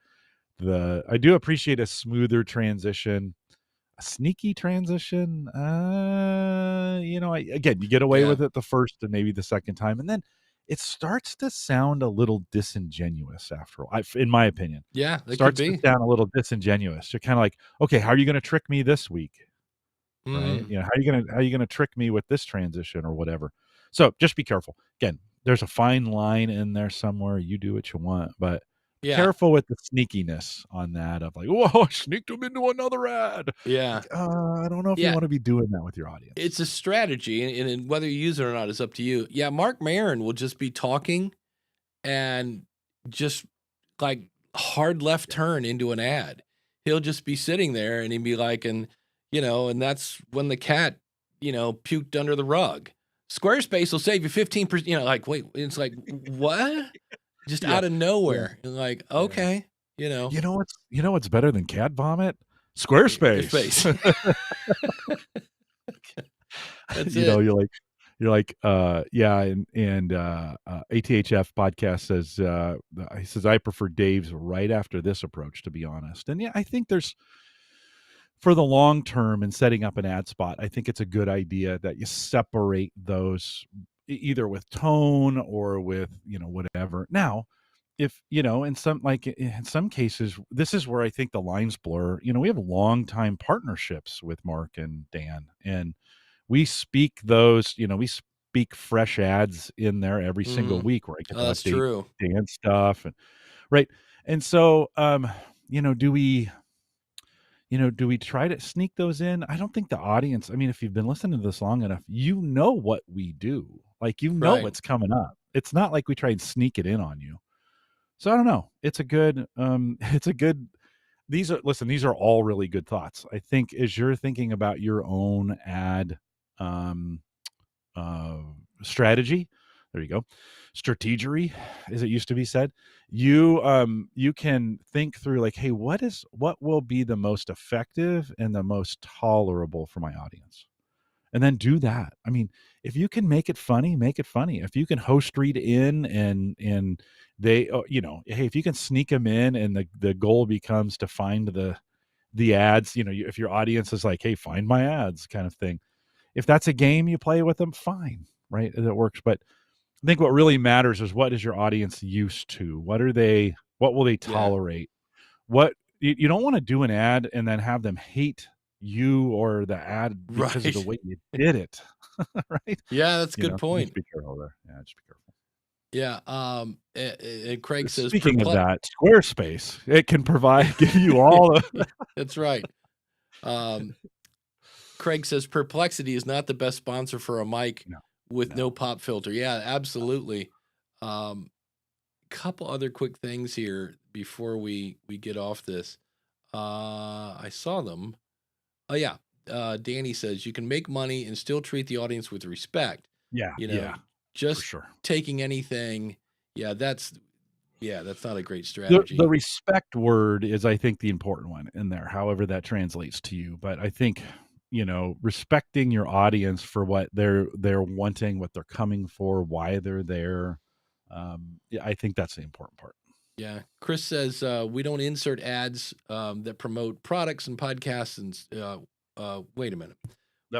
S2: I do appreciate a smoother transition, a sneaky transition, again, you get away
S1: Yeah.
S2: with it the first and maybe the second time, and then it starts to sound a little disingenuous after all, in my opinion.
S1: Yeah, it could
S2: Starts to
S1: be.
S2: sound a little disingenuous. You're kinda like, "Okay, how are you gonna trick me this week?" Right?
S1: Mm.
S2: How are you gonna trick me with this transition or whatever? So, just be careful. Again, there's a fine line in there somewhere. You do what you want, but be
S1: Yeah.
S2: careful with the sneakiness on that of like, "Whoa, I sneaked them into another ad."
S1: Yeah.
S2: Like, I don't know if you
S1: Yeah.
S2: wanna be doing that with your audience.
S1: It's a strategy, and whether you use it or not is up to you. Yeah, Mark Maron will just be talking and just like hard left turn into an ad. He'll just be sitting there and he'd be like, and that's when the cat, puked under the rug. Squarespace will save you 15%, like, wait, it's like, what? Just
S2: Yeah,
S1: out of
S2: yeah,
S1: nowhere. And like,
S2: yeah.
S1: okay, you know,
S2: You know what's better than cat vomit?
S1: your
S2: Squarespace.
S1: face. That's
S2: You know,
S1: it.
S2: you're like, yeah, ATHF podcast says, he says, "I prefer Dave's right after this approach, to be honest." And yeah, I think there's for the long term in setting up an ad spot, I think it's a good idea that you separate those either with tone or with, whatever. Now, if, in some cases, this is where I think the lines blur. We have long time partnerships with Mark and Dan, and we speak fresh ads in there every single
S1: Mhm.
S2: week where I get
S1: Oh,
S2: to
S1: that's
S2: update
S1: true.
S2: Dan stuff and right. And so, do we try to sneak those in? I don't think the audience, I mean, if you've been listening to this long enough, you know what we do. Like,
S1: Right.
S2: what's coming up. It's not like we try and sneak it in on you. So I don't know. It's a good, it's a good, these are all really good thoughts. I think as you're thinking about your own ad, um, uh, strategy, there you go. strategery, as it used to be said, you can think through like, hey, what will be the most effective and the most tolerable for my audience, and then do that. I mean, if you can make it funny, make it funny. If you can host read in and they, hey, if you can sneak them in, and the goal becomes to find the ads, if your audience is like, hey, find my ads kind of thing. If that's a game you play with them, fine, right? That works. But I think what really matters is, what is your audience used to? What will they
S1: Yeah.
S2: tolerate? What you don't want to do an ad and then have them hate you or the ad because of the
S1: Right.
S2: way you did it. Right?
S1: Yeah, that's a good
S2: So just
S1: point.
S2: be careful there. Yeah, just be careful.
S1: Yeah. Craig says
S2: Speaking of that, Squarespace, it can give you all the
S1: That's right. Craig says Perplexity is not the best sponsor for a mic with no pop filter. Yeah, absolutely. Couple other quick things here before we get off this. I saw them. Oh yeah. Danny says you can make money and still treat the audience with respect.
S2: Yeah, for
S1: Just
S2: sure.
S1: taking anything. Yeah, that's not a great
S2: The
S1: strategy.
S2: respect word is, I think, the important one in there, however that translates to you. But I think, respecting your audience for what they're wanting, what they're coming for, why they're there. I think that's the important part.
S1: Yeah. Chris says we don't insert ads that promote products and podcasts. And wait a minute.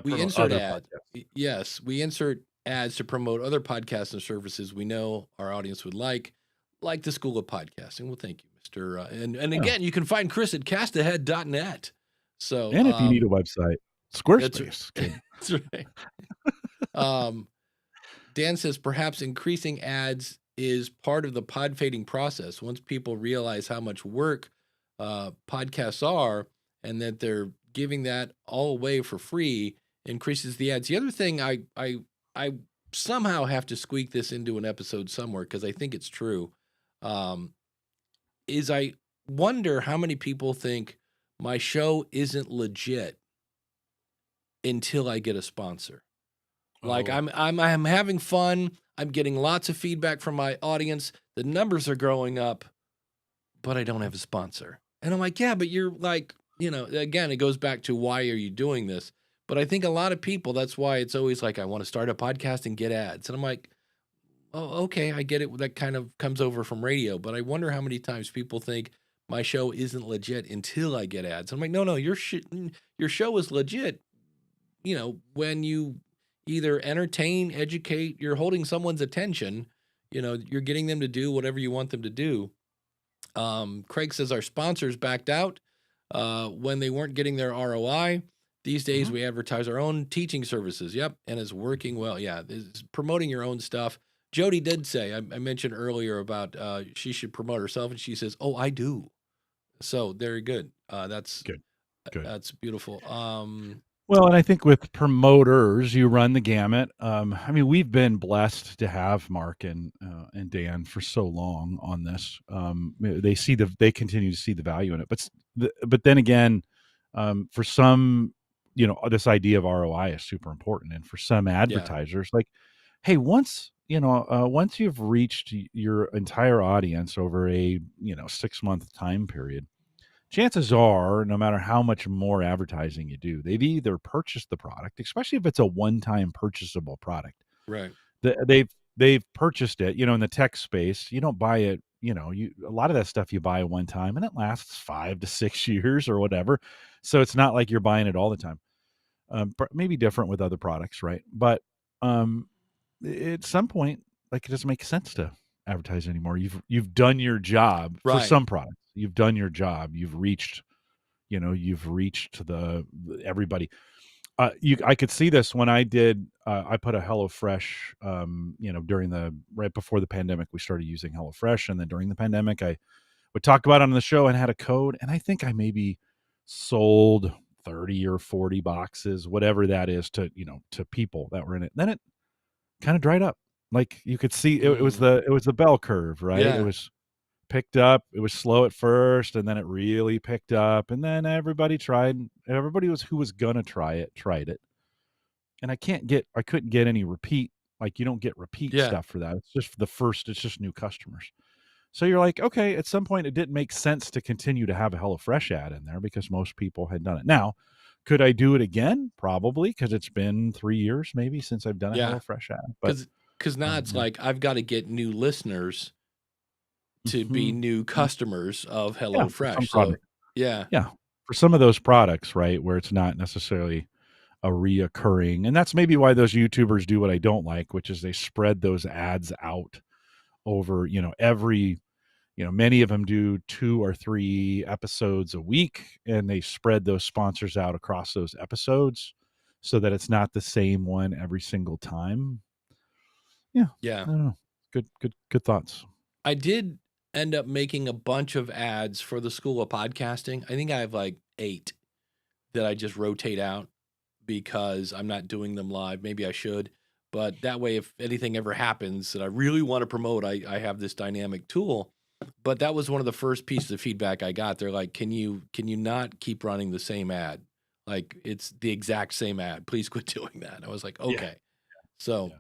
S1: We insert ads. Yes, we insert ads to promote other podcasts and services we know our audience would like the School of Podcasting. Well, thank you, Mr. And again, you can find Chris at castahead.net. So,
S2: and if you need a website, Squarespace.
S1: That's right. Dan says perhaps increasing ads is part of the pod fading process. Once people realize how much work podcasts are and that they're giving that all away for free, increases the ads. The other thing I somehow have to squeak this into an episode somewhere because I think it's true, is I wonder how many people think my show isn't legit until I get a sponsor. Like I'm having fun. I'm getting lots of feedback from my audience. The numbers are growing up, but I don't have a sponsor. And I'm like, yeah, but you're like, again, it goes back to why are you doing this? But I think a lot of people, that's why it's always like, I want to start a podcast and get ads. And I'm like, oh, okay, I get it. That kind of comes over from radio. But I wonder how many times people think my show isn't legit until I get ads. I'm like, no, your show is legit. When you either entertain, educate, you're holding someone's attention, you're getting them to do whatever you want them to do. Craig says our sponsors backed out when they weren't getting their ROI. These days we advertise our own teaching services. Yep. And it's working well. Yeah. It's promoting your own stuff. Jody did say, I mentioned earlier about she should promote herself, and she says, oh, I do. So very good. That's
S2: good.
S1: That's beautiful.
S2: Well, and I think with promoters, you run the gamut. I mean, we've been blessed to have Mark and Dan for so long on this. They continue to see the value in it. But then again, for some, this idea of ROI is super important, and for some advertisers, like, hey, once you've reached your entire audience over a 6-month time period, chances are, no matter how much more advertising you do, they've either purchased the product, especially if it's a one-time purchasable product.
S1: Right.
S2: They've purchased it. In the tech space, you don't buy it. A lot of that stuff you buy one time, and it lasts 5 to 6 years or whatever. So it's not like you're buying it all the time. Maybe different with other products, right? But at some point, like, it doesn't make sense to advertise anymore. You've done your job for some products. You've done your job. You've reached the everybody. I could see this when I did. I put a HelloFresh. Right before the pandemic, we started using HelloFresh, and then during the pandemic, I would talk about it on the show and had a code. And I think I maybe sold 30 or 40 boxes, whatever that is, to people that were in it. Then it kind of dried up. Like, you could see it was the bell curve, right?
S1: Yeah.
S2: It was picked up. It was slow at first, and then it really picked up, and then everybody who was gonna tried it. And I couldn't get any repeat Like you don't get repeat
S1: Yeah.
S2: stuff for that. It's just it's just new customers. So you're like, okay, at some point it didn't make sense to continue to have a HelloFresh ad in there because most people had done it. Now, could I do it again? Probably, because it's been 3 years maybe since I've done a
S1: Yeah.
S2: HelloFresh ad. But
S1: Because now it's
S2: yeah.
S1: like I've got to get new listeners to be
S2: Mhm.
S1: new customers of
S2: Yeah, for some
S1: HelloFresh. So
S2: product.
S1: yeah.
S2: Yeah, for some of those products, right, where it's not necessarily a reoccurring, and that's maybe why those YouTubers do what I don't like, which is they spread those ads out over, many of them do 2 or 3 episodes a week, and they spread those sponsors out across those episodes so that it's not the same one every single time. Yeah,
S1: Yeah.
S2: I don't know. Good thoughts.
S1: I did end up making a bunch of ads for the School of Podcasting. I think I have like 8 that I just rotate out because I'm not doing them live. Maybe I should. But that way, if anything ever happens that I really want to promote, I have this dynamic tool. But that was one of the first pieces of feedback I got. They're like, can you not keep running the same ad? Like it's the exact same ad. Please quit doing that. I was like,
S2: Yeah.
S1: okay. So,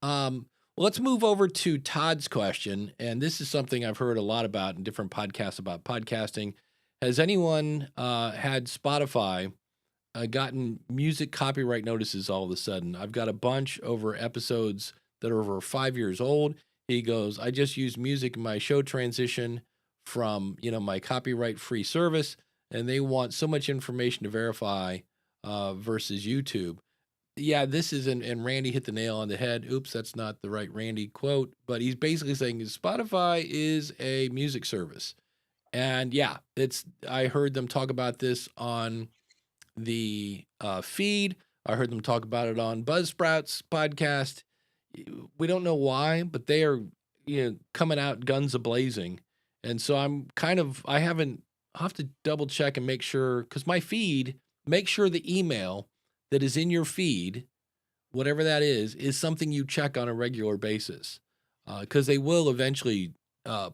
S2: Yeah.
S1: well, let's move over to Todd's question. And this is something I've heard a lot about in different podcasts about podcasting. Has anyone had Spotify gotten music copyright notices all of a sudden? I've got a bunch over episodes that are over 5 years old. He goes, I just used music in my show transition from, my copyright free service, and they want so much information to verify versus YouTube. Yeah, this is, and Randy hit the nail on the head. Oops, that's not the right Randy quote, but he's basically saying Spotify is a music service. And yeah, I heard them talk about this on the feed. I heard them talk about it on Buzzsprout's podcast. We don't know why, but they are coming out guns a-blazing. And so I'll have to double check and make sure, because my feed, make sure the email that is in your feed, whatever that is something you check on a regular basis. Because they will eventually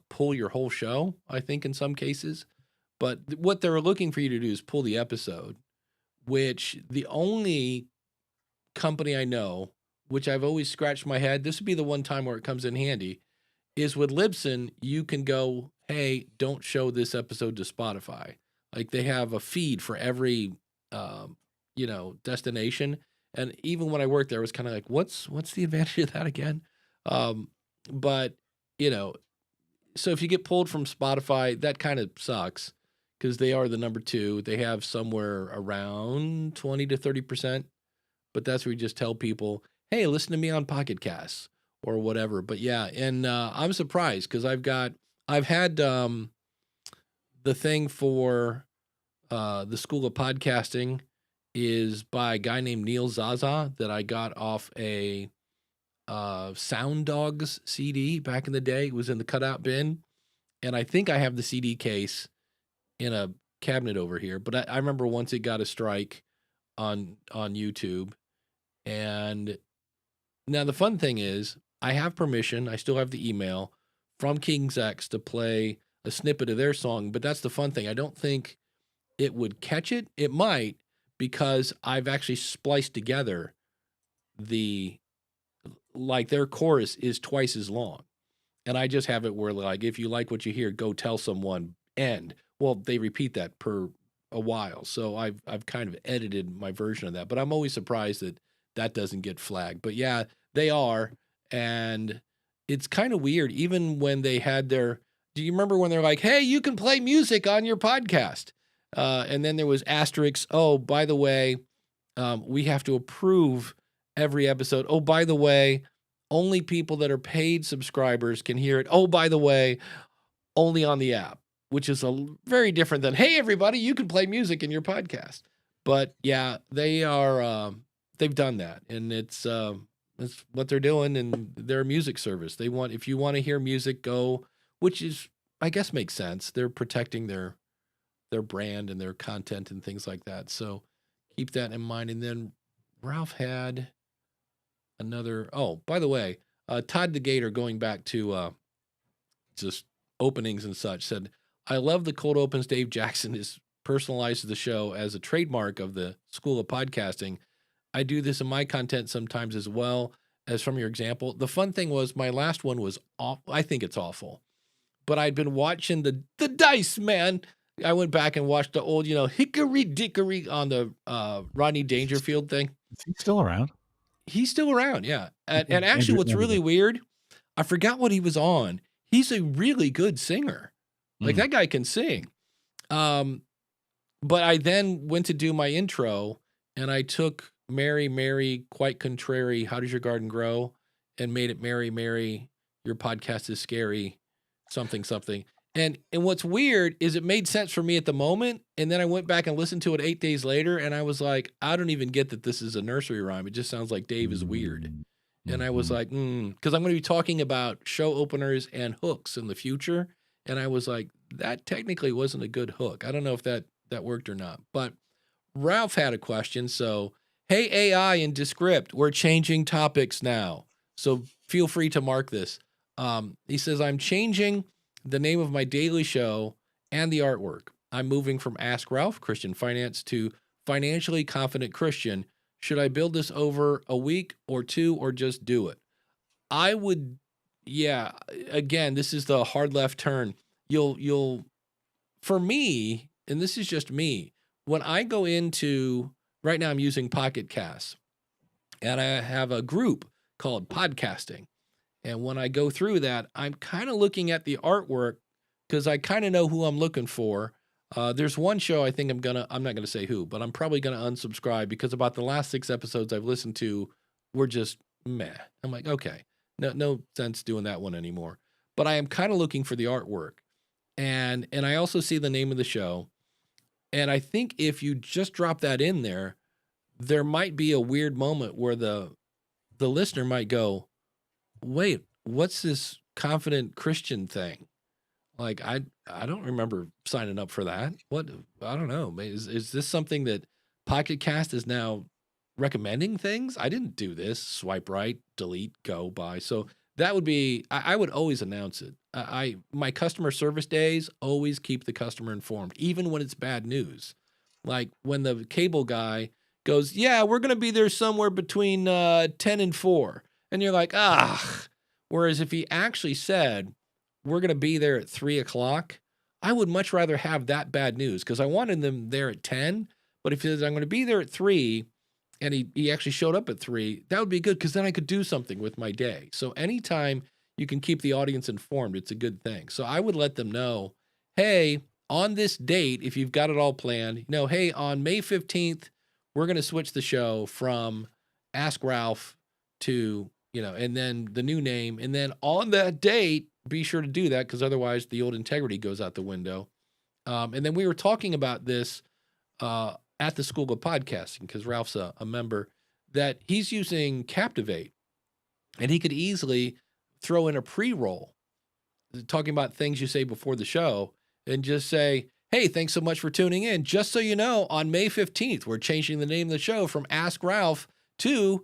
S1: pull your whole show, I think, in some cases. But what they're looking for you to do is pull the episode, which the only company I know, which I've always scratched my head, this would be the one time where it comes in handy, is with Libsyn, you can go, hey, don't show this episode to Spotify. Like they have a feed for every, destination. And even when I worked there, I was kind of like, what's the advantage of that again? But, so if you get pulled from Spotify, that kind of sucks because they are the number 2. They have somewhere around 20 to 30%, but that's where you just tell people, hey, listen to me on Pocket Casts or whatever. But yeah, and I'm surprised because I've had the thing for the School of Podcasting is by a guy named Neil Zaza that I got off a Sound Dogs CD back in the day. It was in the cutout bin. And I think I have the CD case in a cabinet over here. But I remember once it got a strike on YouTube. And now the fun thing is I have permission. I still have the email from King's X to play a snippet of their song. But that's the fun thing. I don't think it would catch it. It might, because I've actually spliced together their chorus is twice as long. And I just have it where, like, if you like what you hear, go tell someone, end. Well, they repeat that per a while. So I've kind of edited my version of that. But I'm always surprised that doesn't get flagged. But yeah, they are. And it's kind of weird. Even when they had do you remember when they're like, hey, you can play music on your podcast? And then there was asterisks. Oh, by the way, we have to approve every episode. Oh, by the way, only people that are paid subscribers can hear it. Oh, by the way, only on the app, which is very different than, hey, everybody, you can play music in your podcast. But yeah, they are, they've done that, and it's what they're doing, and they're a music service. If you want to hear music, go, which is, I guess, makes sense. They're protecting their brand and their content and things like that. So keep that in mind. And then Ralph had another, oh, by the way, Todd the Gator, going back to just openings and such, said, I love the cold opens Dave Jackson is personalized the show as a trademark of the School of Podcasting. I do this in my content sometimes as well. as from your example. The fun thing was my last one was I think it's awful, but I'd been watching the Dice Man. I went back and watched the old, Hickory Dickory on the Rodney Dangerfield thing.
S2: Is he still around?
S1: He's still around, yeah. And actually,
S2: Andrew-
S1: what's really weird, I forgot what he was on. He's a really good singer. Like that guy can sing. But I then went to do my intro, and I took Mary, Mary, quite contrary, how does your garden grow? And made it Mary, Mary, your podcast is scary, something, something. And what's weird is it made sense for me at the moment, and then I went back and listened to it 8 days later, and I was like, I don't even get that this is a nursery rhyme. It just sounds like Dave is weird. And I was like, because I'm going to be talking about show openers and hooks in the future. And I was like, that technically wasn't a good hook. I don't know if that worked or not. But Ralph had a question. So, hey, AI and Descript, we're changing topics now. So feel free to mark this. He says, I'm changing the name of my daily show and the artwork. I'm moving from Ask Ralph, Christian Finance, to Financially Confident Christian. Should I build this over a week or two or just do it? I would, yeah, again, this is the hard left turn. You'll, for me, and this is just me, when I go into, right now I'm using Pocket Casts, and I have a group called Podcasting. And when I go through that, I'm kind of looking at the artwork because I kind of know who I'm looking for. There's one show I think I'm not going to say who, but I'm probably going to unsubscribe because about the last 6 episodes I've listened to were just meh. I'm like, okay, no sense doing that one anymore. But I am kind of looking for the artwork. And I also see the name of the show. And I think if you just drop that in there, there might be a weird moment where the listener might go, wait, what's this confident Christian thing? Like, I don't remember signing up for that. What? I don't know. Is this something that Pocket Cast is now recommending things? I didn't do this. Swipe right, delete, go, buy. So that would be, I would always announce it. My customer service days always keep the customer informed, even when it's bad news. Like when the cable guy goes, yeah, we're going to be there somewhere between 10 and 4. And you're like, whereas if he actually said, we're going to be there at 3 o'clock, I would much rather have that bad news because I wanted them there at 10. But if he says, I'm going to be there at 3, and he actually showed up at 3, that would be good because then I could do something with my day. So anytime you can keep the audience informed, it's a good thing. So I would let them know, hey, on this date, if you've got it all planned, hey, on May 15th, we're going to switch the show from Ask Ralph to, and then the new name. And then on that date, be sure to do that because otherwise the old integrity goes out the window. And then we were talking about this at the School of Podcasting because Ralph's a member, that he's using Captivate. And he could easily throw in a pre-roll talking about things you say before the show and just say, hey, thanks so much for tuning in. Just so you know, on May 15th, we're changing the name of the show from Ask Ralph to,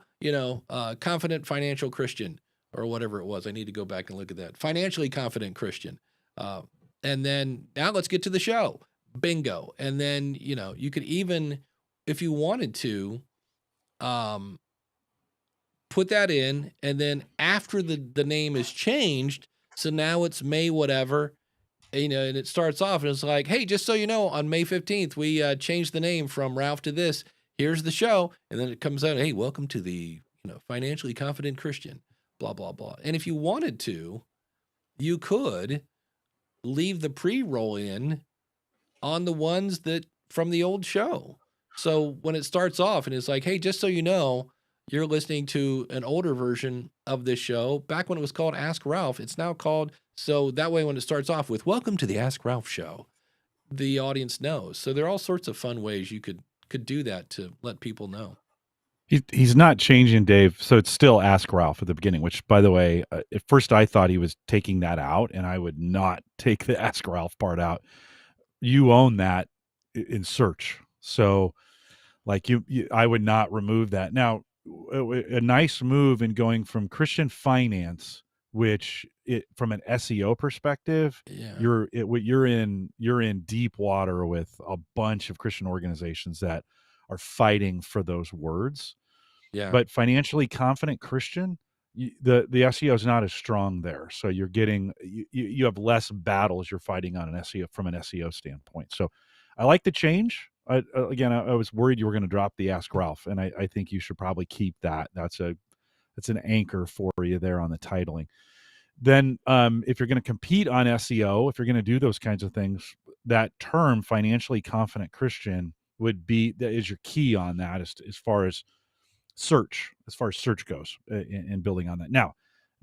S1: Confident Financial Christian or whatever it was. I need to go back and look at that. Financially Confident Christian. And then now let's get to the show. Bingo. And then, you could even, if you wanted to, put that in. And then after the name is changed, so now it's May whatever, and it starts off and it's like, hey, just so you know, on May 15th, we changed the name from Ralph to this. Here's the show. And then it comes out, hey, welcome to the, Financially Confident Christian, blah, blah, blah. And if you wanted to, you could leave the pre-roll in on the ones that from the old show. So when it starts off and it's like, hey, just so you know, you're listening to an older version of this show. Back when it was called Ask Ralph, it's now called, so that way when it starts off with, welcome to the Ask Ralph show, the audience knows. So there are all sorts of fun ways you could do that to let people know.
S2: He's not changing, Dave. So it's still Ask Ralph at the beginning, which, by the way, at first I thought he was taking that out, and I would not take the Ask Ralph part out. You own that in search. So like I would not remove that. Now, a nice move in going from Christian Finance, which from an SEO perspective,
S1: Yeah.
S2: you're in deep water with a bunch of Christian organizations that are fighting for those words.
S1: Yeah.
S2: But Financially Confident Christian, the SEO is not as strong there. So you're getting you have less battles you're fighting on an SEO from an SEO standpoint. So I like the change. Again, I was worried you were going to drop the Ask Ralph, and I think you should probably keep that. That's an anchor for you there on the titling. Then if you're going to compete on SEO, if you're going to do those kinds of things, that term financially confident Christian that is your key on that as far as search goes in building on that. Now,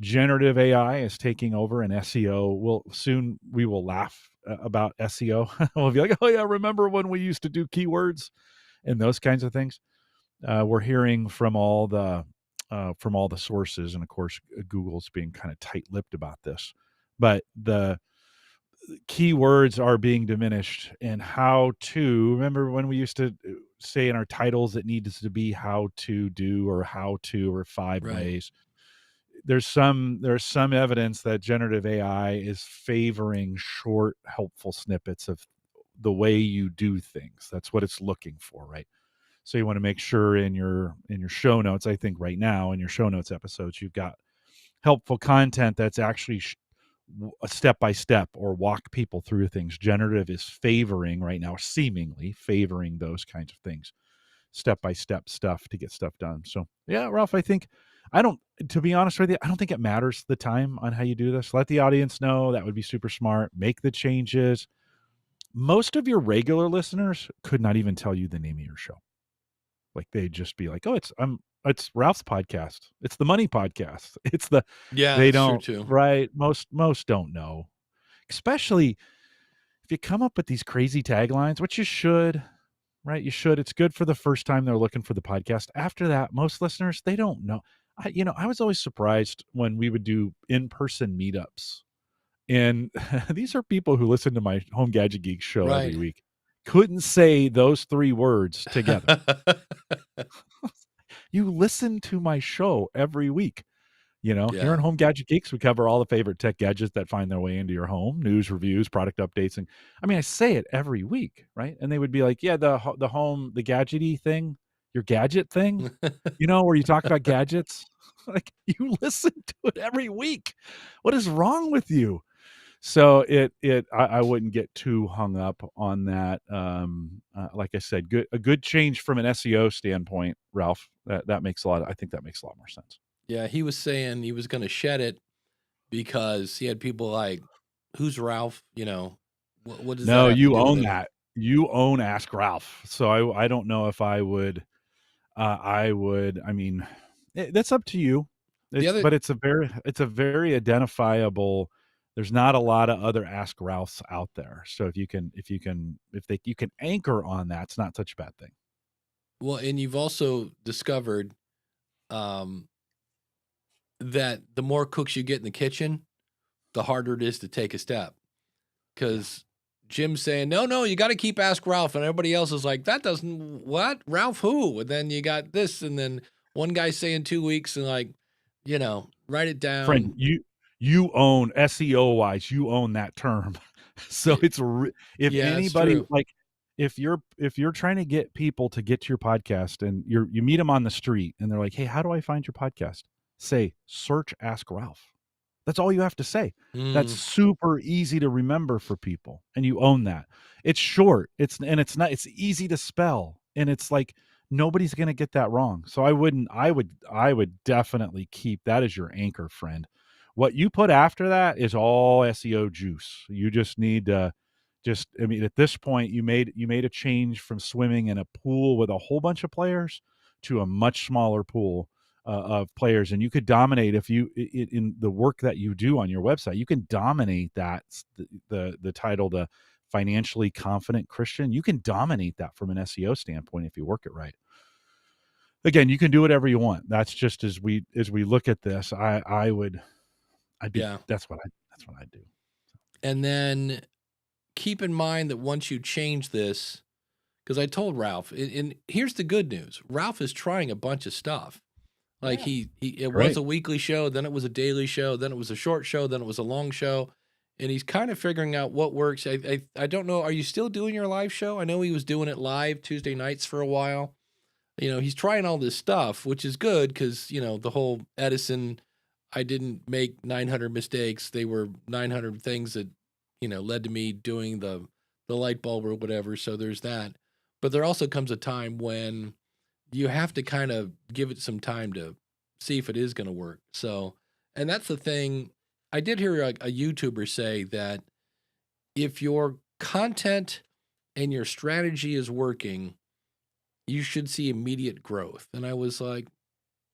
S2: generative AI is taking over and SEO. We will laugh about SEO. We'll be like, oh yeah, remember when we used to do keywords and those kinds of things? We're hearing from all the sources, and of course, Google's being kind of tight-lipped about this. But the keywords are being diminished, and how to remember when we used to say in our titles it needs to be how to do or how to or 5
S1: Right.
S2: ways. There's some evidence that generative AI is favoring short, helpful snippets of the way you do things. That's what it's looking for, right? So you want to make sure in your show notes, I think right now in your show notes episodes, you've got helpful content that's actually a step-by-step or walk people through things. Generative is favoring right now, seemingly favoring those kinds of things, step-by-step stuff to get stuff done. So yeah, Ralph, to be honest with you, I don't think it matters the time on how you do this. Let the audience know. That would be super smart. Make the changes. Most of your regular listeners could not even tell you the name of your show. Like they'd just be like, "Oh, it's Ralph's podcast. It's the Money Podcast."
S1: Yeah,
S2: They
S1: that's true
S2: don't,
S1: too.
S2: right? Most don't know, especially if you come up with these crazy taglines, which you should, right? You should. It's good for the first time they're looking for the podcast. After that, most listeners, they don't know. I was always surprised when we would do in-person meetups, and these are people who listen to my Home Gadget Geek show every
S1: Right.
S2: week. Couldn't say those 3 words together. You listen to my show every week. Here
S1: Yeah.
S2: in Home Gadget Geeks, we cover all the favorite tech gadgets that find their way into your home, news, reviews, product updates. And I mean, I say it every week, right? And they would be like, yeah, the gadgety thing, your gadget thing, where you talk about gadgets. Like, you listen to it every week. What is wrong with you? So I wouldn't get too hung up on that. Like I said, a good change from an SEO standpoint, Ralph. I think that makes a lot more sense.
S1: Yeah, he was saying he was going to shed it because he had people like, "Who's Ralph?" What does that
S2: No,
S1: have to
S2: you
S1: do with
S2: own
S1: anything?
S2: that. You own Ask Ralph. So I don't know if I would. I mean, that's up to you.
S1: The other,
S2: It's a very identifiable. There's not a lot of other Ask Ralphs out there. So if you can anchor on that, it's not such a bad thing.
S1: well, and you've also discovered um, that the more cooks you get in the kitchen, the harder it is to take a step.
S2: Yeah.
S1: Because Jim's saying, no, you got to keep Ask Ralph. And everybody else is like, that doesn't, what? Ralph who? And then you got this. And then one guy saying 2 weeks and like, write it
S2: Friend,
S1: down.
S2: you own SEO wise, you own that term. So if
S1: Yeah, it's
S2: anybody,
S1: true.
S2: like, if you're trying to get people to get to your podcast and you meet them on the street and they're like, hey, how do I find your podcast? Say, search Ask Ralph. That's all you have to say. That's
S1: Mm,
S2: super easy to remember for people, and you own that. It's short. It's easy to spell, and it's like nobody's going to get that wrong. So I would definitely keep that as your anchor, friend. What you put after that is all SEO juice. You just need to I mean, at this point you made a change from swimming in a pool with a whole bunch of players to a much smaller pool of players, and you could dominate if in the work that you do on your website. You can dominate that the title, the financially confident Christian. You can dominate that from an SEO standpoint if you work it right. Again, you can do whatever you want. That's just as we look at this.
S1: yeah.
S2: That's what I do.
S1: And then keep in mind that once you change this, because I told Ralph, and here's the good news: Ralph is trying a bunch of stuff. Like
S2: Yeah,
S1: it was
S2: great.
S1: a weekly show, then it was a daily show, then it was a short show, then it was a long show, and he's kind of figuring out what works. I don't know. Are you still doing your live show? I know he was doing it live Tuesday nights for a while. He's trying all this stuff, which is good because the whole Edison I didn't make 900 mistakes. They were 900 things that, led to me doing the light bulb or whatever. So there's that. But there also comes a time when you have to kind of give it some time to see if it is going to work. So, and that's the thing. I did hear a YouTuber say that if your content and your strategy is working, you should see immediate growth. And I was like,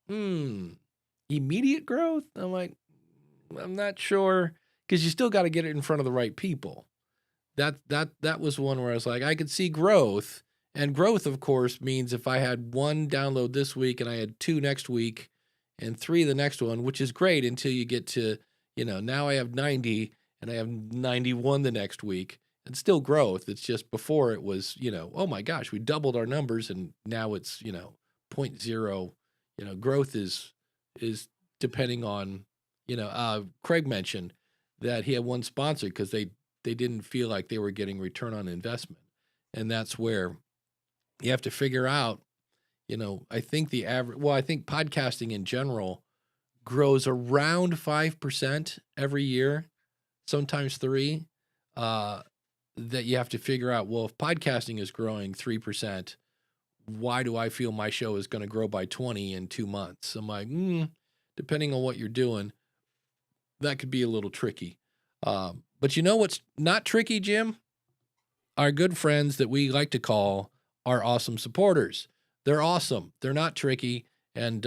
S1: immediate growth? I'm like, I'm not sure, because you still got to get it in front of the right people. That was one where I was like, I could see growth. And growth, of course, means if I had 1 download this week and I had 2 next week and 3 the next one, which is great until you get to, now I have 90 and I have 91 the next week. It's still growth. It's just before it was, oh my gosh, we doubled our numbers and now it's, 0.0. Growth is depending on, Craig mentioned that he had one sponsor because they didn't feel like they were getting return on investment. And that's where you have to figure out, I think I think podcasting in general grows around 5% every year, sometimes 3, that you have to figure out, well, if podcasting is growing 3%, why do I feel my show is going to grow by 20 in 2 months? I'm like, depending on what you're doing, that could be a little tricky. But you know what's not tricky, Jim? Our good friends that we like to call our awesome supporters. They're awesome. They're not tricky, and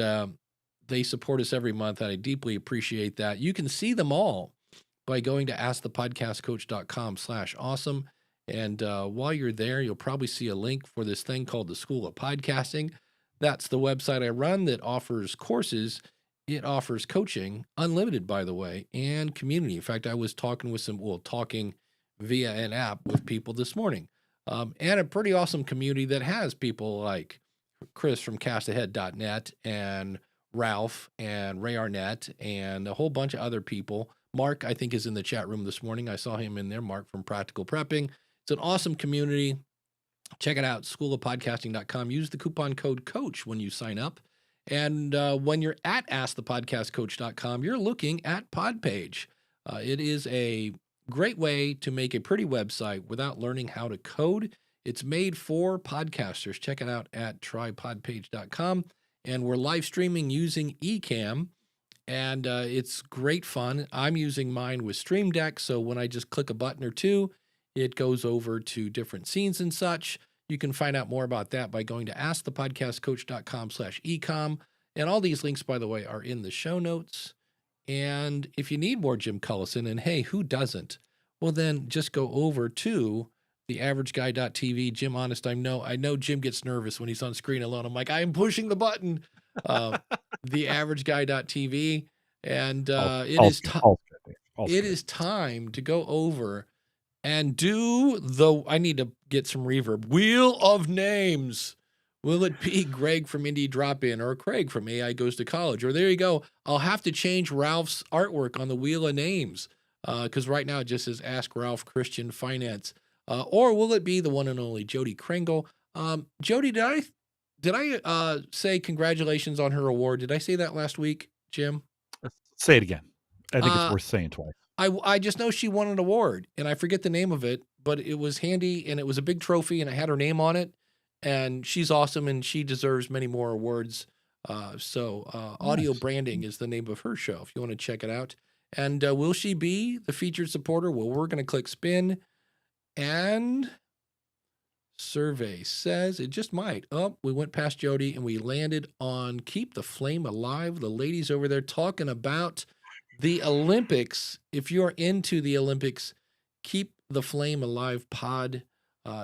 S1: they support us every month, and I deeply appreciate that. You can see them all by going to askthepodcastcoach.com/awesome. And while you're there, you'll probably see a link for this thing called the School of Podcasting. That's the website I run that offers courses. It offers coaching, unlimited, by the way, and community. In fact, I was talking via an app with people this morning, and a pretty awesome community that has people like Chris from castahead.net and Ralph and Ray Arnett and a whole bunch of other people. Mark, I think, is in the chat room this morning. I saw him in there, Mark from Practical Prepping. It's an awesome community. Check it out, schoolofpodcasting.com. Use the coupon code COACH when you sign up. And when you're at askthepodcastcoach.com, you're looking at Podpage. It is a great way to make a pretty website without learning how to code. It's made for podcasters. Check it out at trypodpage.com. And we're live streaming using Ecamm. And it's great fun. I'm using mine with Stream Deck, so when I just click a button or two, it goes over to different scenes and such. You can find out more about that by going to askthepodcastcoach.com/ecom. And all these links, by the way, are in the show notes. And if you need more Jim Cullison, and hey, who doesn't? Well, then just go over to theaverageguy.tv. Jim, honest, I know Jim gets nervous when he's on screen alone. I'm like, I am pushing the button. Theaverageguy.tv. And it is time to go over and do I need to get some reverb. Wheel of Names. Will it be Greg from Indie Drop-In or Craig from AI Goes to College? Or there you go. I'll have to change Ralph's artwork on the Wheel of Names because right now it just says Ask Ralph Christian Finance. Or will it be the one and only Jody Kringle? Jody, did I say congratulations on her award? Did I say that last week, Jim?
S2: Say it again. I think it's worth saying twice.
S1: I just know she won an award, and I forget the name of it, but it was handy, and it was a big trophy, and it had her name on it, and she's awesome, and she deserves many more awards. Audio Branding is the name of her show, if you want to check it out. And will she be the featured supporter? Well, we're going to click spin, and survey says it just might. Oh, we went past Jody, and we landed on Keep the Flame Alive. The ladies over there talking about the Olympics. If you're into the Olympics, Keep the Flame Alive pod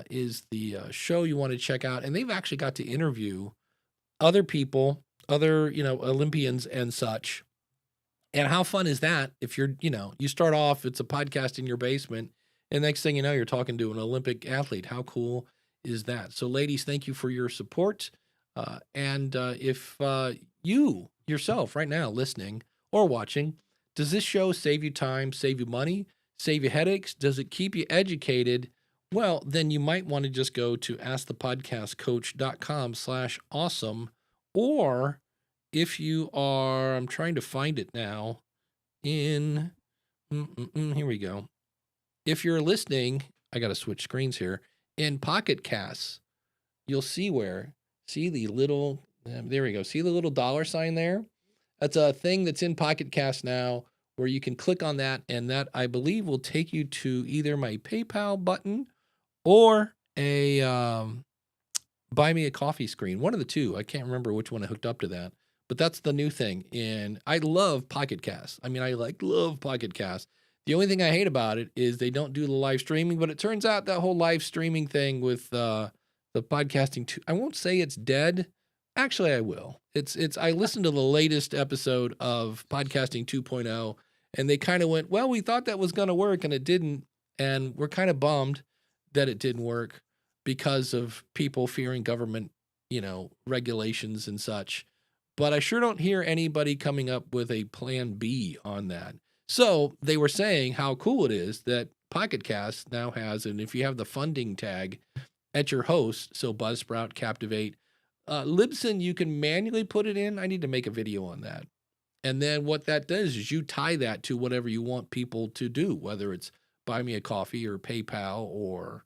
S1: is the show you want to check out. And they've actually got to interview other people, other, Olympians and such. And how fun is that if you're, you start off, it's a podcast in your basement, and next thing you know, you're talking to an Olympic athlete. How cool is that? So ladies, thank you for your support. And if you yourself right now listening or watching, does this show save you time, save you money, save you headaches? Does it keep you educated? Well, then you might want to just go to askthepodcastcoach.com/awesome, or if you are, I'm trying to find it now in, here we go. If you're listening, I got to switch screens here. In Pocket Casts, you'll see the little, there we go. See the little dollar sign there? That's a thing that's in Pocket Cast now where you can click on that, and that, I believe, will take you to either my PayPal button or a buy me a coffee screen. One of the two. I can't remember which one I hooked up to that. But that's the new thing. And I love Pocket Cast. I mean, I love Pocket Cast. The only thing I hate about it is they don't do the live streaming, but it turns out that whole live streaming thing with the podcasting too, I won't say it's dead. Actually, I will. I listened to the latest episode of Podcasting 2.0, and they kind of went, well, we thought that was going to work and it didn't. And we're kind of bummed that it didn't work because of people fearing government, regulations and such. But I sure don't hear anybody coming up with a plan B on that. So they were saying how cool it is that Pocket Cast now has, and if you have the funding tag at your host, so Buzzsprout, Captivate, Libsyn, you can manually put it in. I need to make a video on that. And then what that does is you tie that to whatever you want people to do, whether it's buy me a coffee or PayPal or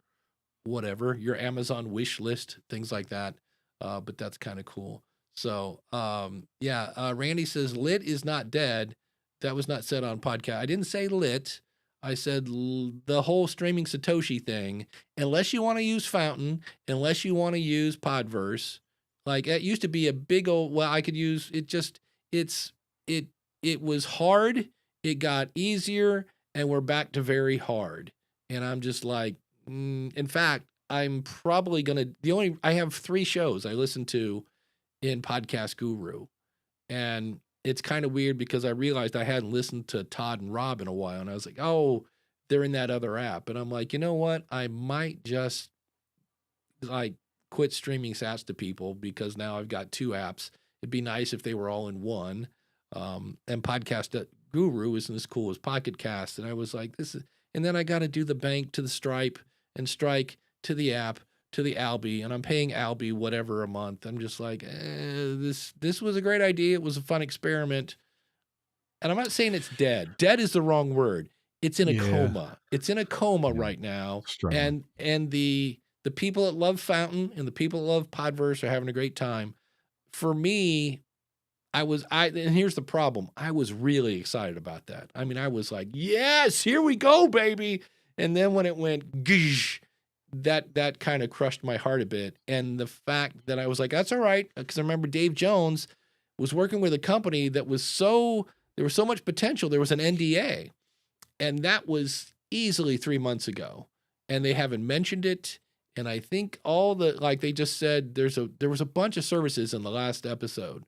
S1: whatever, your Amazon wish list, things like that. But that's kind of cool. So, Randy says lit is not dead. That was not said on podcast. I didn't say lit. I said the whole streaming Satoshi thing, unless you want to use Fountain, unless you want to use Podverse, like it used to be a big old, well, I could use it just, it was hard. It got easier and we're back to very hard. And I'm just like, in fact, I'm probably going to, I have 3 shows I listen to in Podcast Guru. And it's kind of weird because I realized I hadn't listened to Todd and Rob in a while. And I was like, oh, they're in that other app. And I'm like, you know what? I might just quit streaming sats to people because now I've got 2 apps. It'd be nice if they were all in one. And Podcast Guru isn't as cool as Pocket Cast. And I was like, and then I got to do the bank to the Stripe and Strike to the app to the Albi, and I'm paying Albi whatever a month. I'm just like, this was a great idea. It was a fun experiment. And I'm not saying it's dead. Dead is the wrong word. It's in a coma. It's in a coma right now. And the people that love Fountain and the people that love Podverse are having a great time. For me, and here's the problem. I was really excited about that. I mean, I was like, yes, here we go, baby. And then when it went, gish, that kind of crushed my heart a bit. And the fact that I was like, that's all right. Because I remember Dave Jones was working with a company that was there was so much potential. There was an NDA. And that was easily 3 months ago. And they haven't mentioned it. And I think they just said there was a bunch of services in the last episode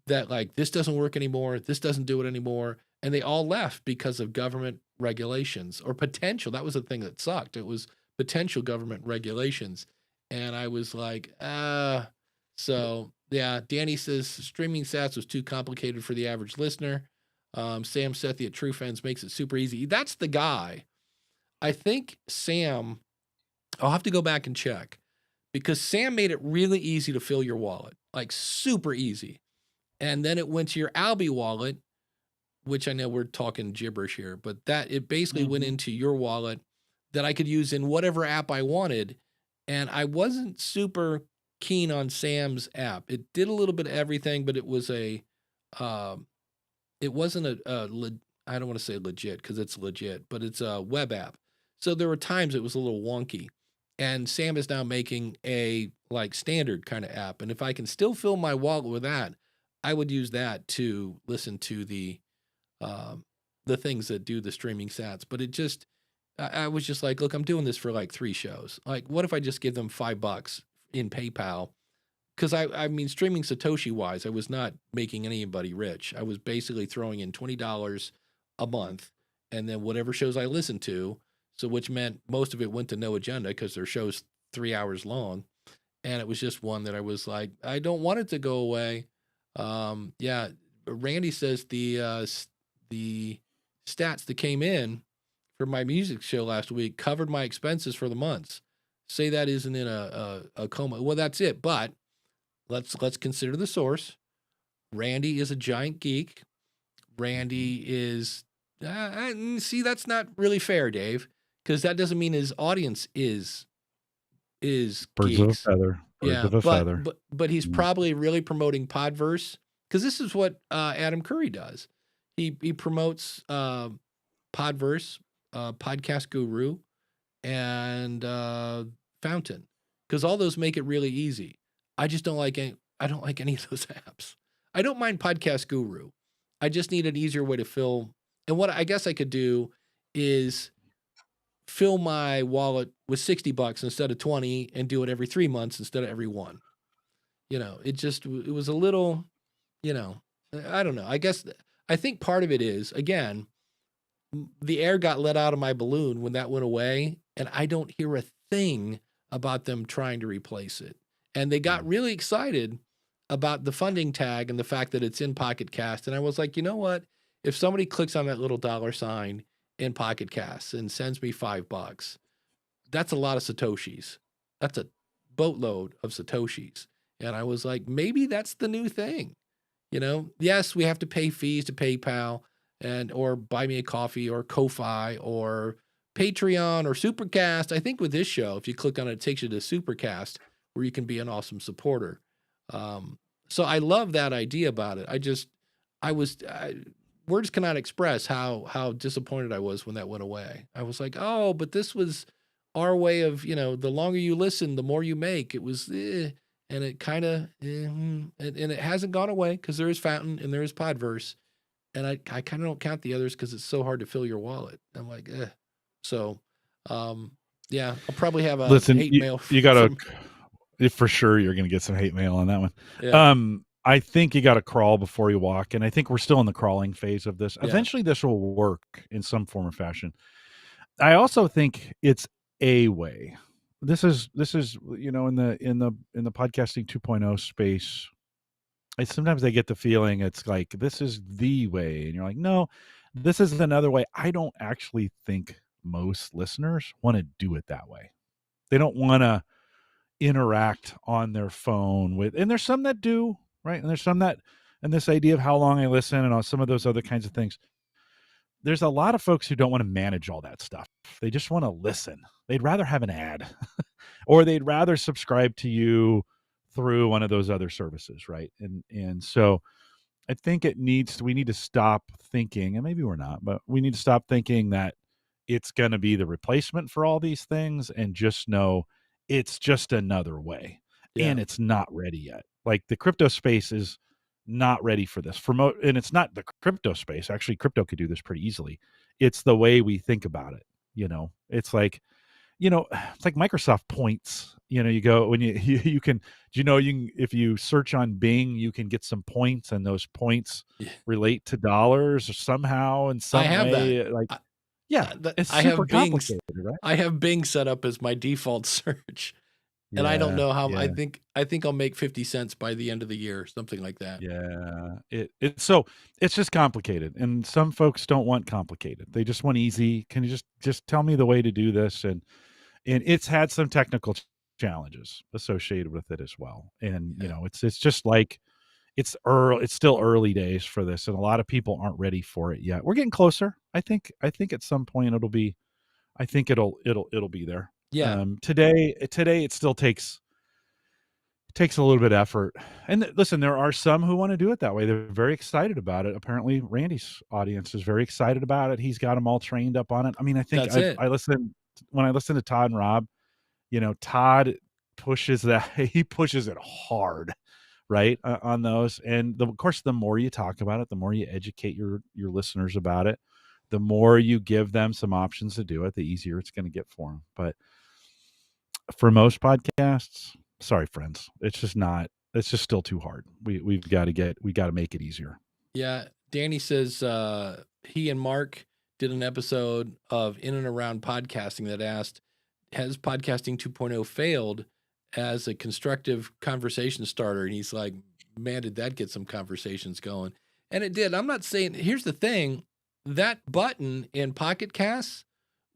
S1: that this doesn't work anymore. This doesn't do it anymore. And they all left because of government regulations or potential. That was the thing that sucked. It was potential government regulations. And I was like, so yeah, Danny says streaming sats was too complicated for the average listener. Sam Sethi at True Fans makes it super easy. That's the guy. I think Sam, I'll have to go back and check because Sam made it really easy to fill your wallet, super easy. And then it went to your Albi wallet, which I know we're talking gibberish here, but it basically went into your wallet that I could use in whatever app I wanted. And I wasn't super keen on Sam's app. It did a little bit of everything, but it was it wasn't I don't want to say legit because it's legit, but it's a web app. So there were times it was a little wonky. And Sam is now making a standard kind of app. And if I can still fill my wallet with that, I would use that to listen to the things that do the streaming sats. But I was just like, look, I'm doing this for 3 shows. What if I just give them $5 in PayPal? Because I mean, streaming Satoshi wise, I was not making anybody rich. I was basically throwing in $20 a month, and then whatever shows I listened to. So which meant most of it went to No Agenda because their show's 3 hours long, and it was just one that I was like, I don't want it to go away. Randy says the stats that came in for my music show last week covered my expenses for the months. Say that isn't in a coma. Well, that's it. But let's consider the source. Randy is a giant geek. Randy is, see, that's not really fair, Dave, because that doesn't mean his audience is
S2: Birds of a
S1: geeks.
S2: feather. Birds
S1: Yeah,
S2: of a feather.
S1: but he's
S2: Yeah.
S1: probably really promoting Podverse, because this is what Adam Curry does. He promotes Podverse, Podcast Guru, and Fountain, because all those make it really easy. I just don't like any. I don't like any of those apps. I don't mind Podcast Guru. I just need an easier way to fill. And what I guess I could do is fill my wallet with $60 instead of 20, and do it every 3 months instead of every one. It was a little, I don't know. I think part of it is, again, the air got let out of my balloon when that went away, and I don't hear a thing about them trying to replace it. And they got really excited about the funding tag and the fact that it's in Pocket Cast. And I was like, you know what? If somebody clicks on that little $ in Pocket Cast and sends me $5, that's a lot of Satoshis. That's a boatload of Satoshis. And I was like, maybe that's the new thing. Yes, we have to pay fees to PayPal or Buy Me a Coffee or Ko-Fi or Patreon or Supercast. I think with this show, if you click on it, it takes you to Supercast, where you can be an awesome supporter. So I love that idea about it. Words cannot express how disappointed I was when that went away. I was like, oh, but this was our way of, the longer you listen, the more you make. It was, and it kind of, and it hasn't gone away, because there is Fountain and there is Podverse. And I kind of don't count the others because it's so hard to fill your wallet. I'm like, eh. So, yeah, I'll probably have a hate mail.
S2: You got to, for sure, you're going to get some hate mail on that one.
S1: Yeah.
S2: I think you got to crawl before you walk. And I think we're still in the crawling phase of this.
S1: Yeah.
S2: Eventually this will work in some form or fashion. I also think it's a way. This is, in the podcasting 2.0 space, sometimes I get the feeling it's like, this is the way. And you're like, no, this is another way. I don't actually think most listeners want to do it that way. They don't want to interact on their phone with, and there's some that do, right? And there's some that, and this idea of how long I listen and all some of those other kinds of things. There's a lot of folks who don't want to manage all that stuff. They just want to listen. They'd rather have an ad or they'd rather subscribe to you through one of those other services, right? And so I think we need to stop thinking, and maybe we're not, but we need to stop thinking that it's going to be the replacement for all these things, and just know it's just another way. Yeah. And it's not ready yet. Like the crypto space is not ready for this. And it's not the crypto space. Actually, crypto could do this pretty easily. It's the way we think about it. It's like, it's like Microsoft points. You go when you can, if you search on Bing, you can get some points, and those points relate to dollars or somehow in some way.
S1: That.
S2: Like, it's
S1: I
S2: super
S1: have Bing,
S2: complicated, right?
S1: I have Bing set up as my default search, and I don't know how. Yeah. I think I'll make 50 cents by the end of the year, something like that.
S2: Yeah, so it's just complicated, and some folks don't want complicated. They just want easy. Can you just tell me the way to do this? And it's had some technical challenges associated with it as well. And it's just like it's still early days for this, and a lot of people aren't ready for it yet. We're getting closer. I think at some point it'll be there.
S1: Yeah.
S2: Today it still takes a little bit of effort. And listen, there are some who want to do it that way. They're very excited about it. Apparently Randy's audience is very excited about it. He's got them all trained up on it. I mean, I think when I listen to Todd and Rob, Todd pushes he pushes it hard, right, on those. And of course, the more you talk about it, the more you educate your listeners about it, the more you give them some options to do it, the easier it's going to get for them. But for most podcasts, sorry, friends, it's just still too hard. We got to make it easier.
S1: Yeah. Danny says he and Mark did an episode of In and Around Podcasting that asked, has podcasting 2.0 failed as a constructive conversation starter? And he's like, man, did that get some conversations going? And it did. I'm not saying, here's the thing, that button in Pocket Casts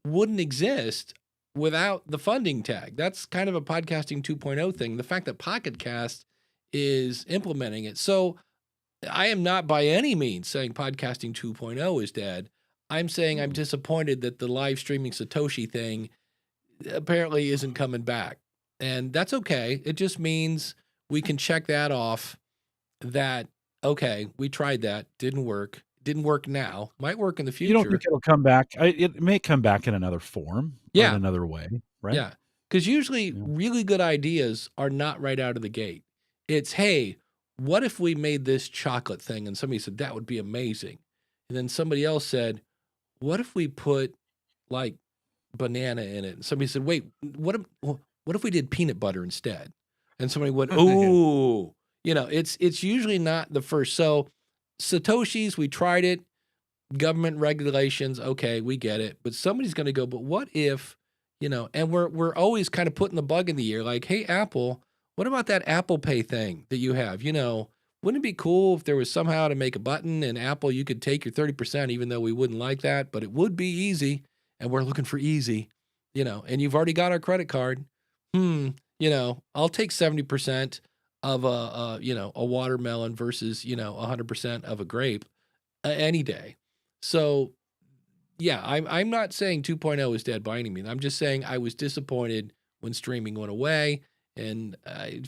S1: wouldn't exist without the funding tag. That's kind of a podcasting 2.0 thing. The fact that Pocket Cast is implementing it. So I am not by any means saying podcasting 2.0 is dead. I'm saying I'm disappointed that the live streaming Satoshi thing apparently isn't coming back. And that's okay. It just means we can check that off that, okay, we tried that, didn't work. Didn't work now, might work in the
S2: You don't think
S1: future.
S2: it'll come back? It may come back in another form or in
S1: Yeah,
S2: another way, right?
S1: yeah. Because usually
S2: Yeah.
S1: really good ideas are not right out of the gate. It's, hey, what if we made this chocolate thing? And somebody said, that would be amazing. And then somebody else said, what if we put like banana in it? And somebody said, wait, what if we did peanut butter instead? And somebody went, oh, it's usually not the first. So Satoshis, we tried it. Government regulations, okay, we get it. But somebody's going to go, but what if, and we're always kind of putting the bug in the ear, like, hey, Apple, what about that Apple Pay thing that you have? Wouldn't it be cool if there was somehow to make a button and Apple, you could take your 30%, even though we wouldn't like that, but it would be easy. And we're looking for easy, and you've already got our credit card. I'll take 70% of a watermelon versus, 100% of a grape any day. So, yeah, I'm not saying 2.0 is dead by any means. I'm just saying I was disappointed when streaming went away. And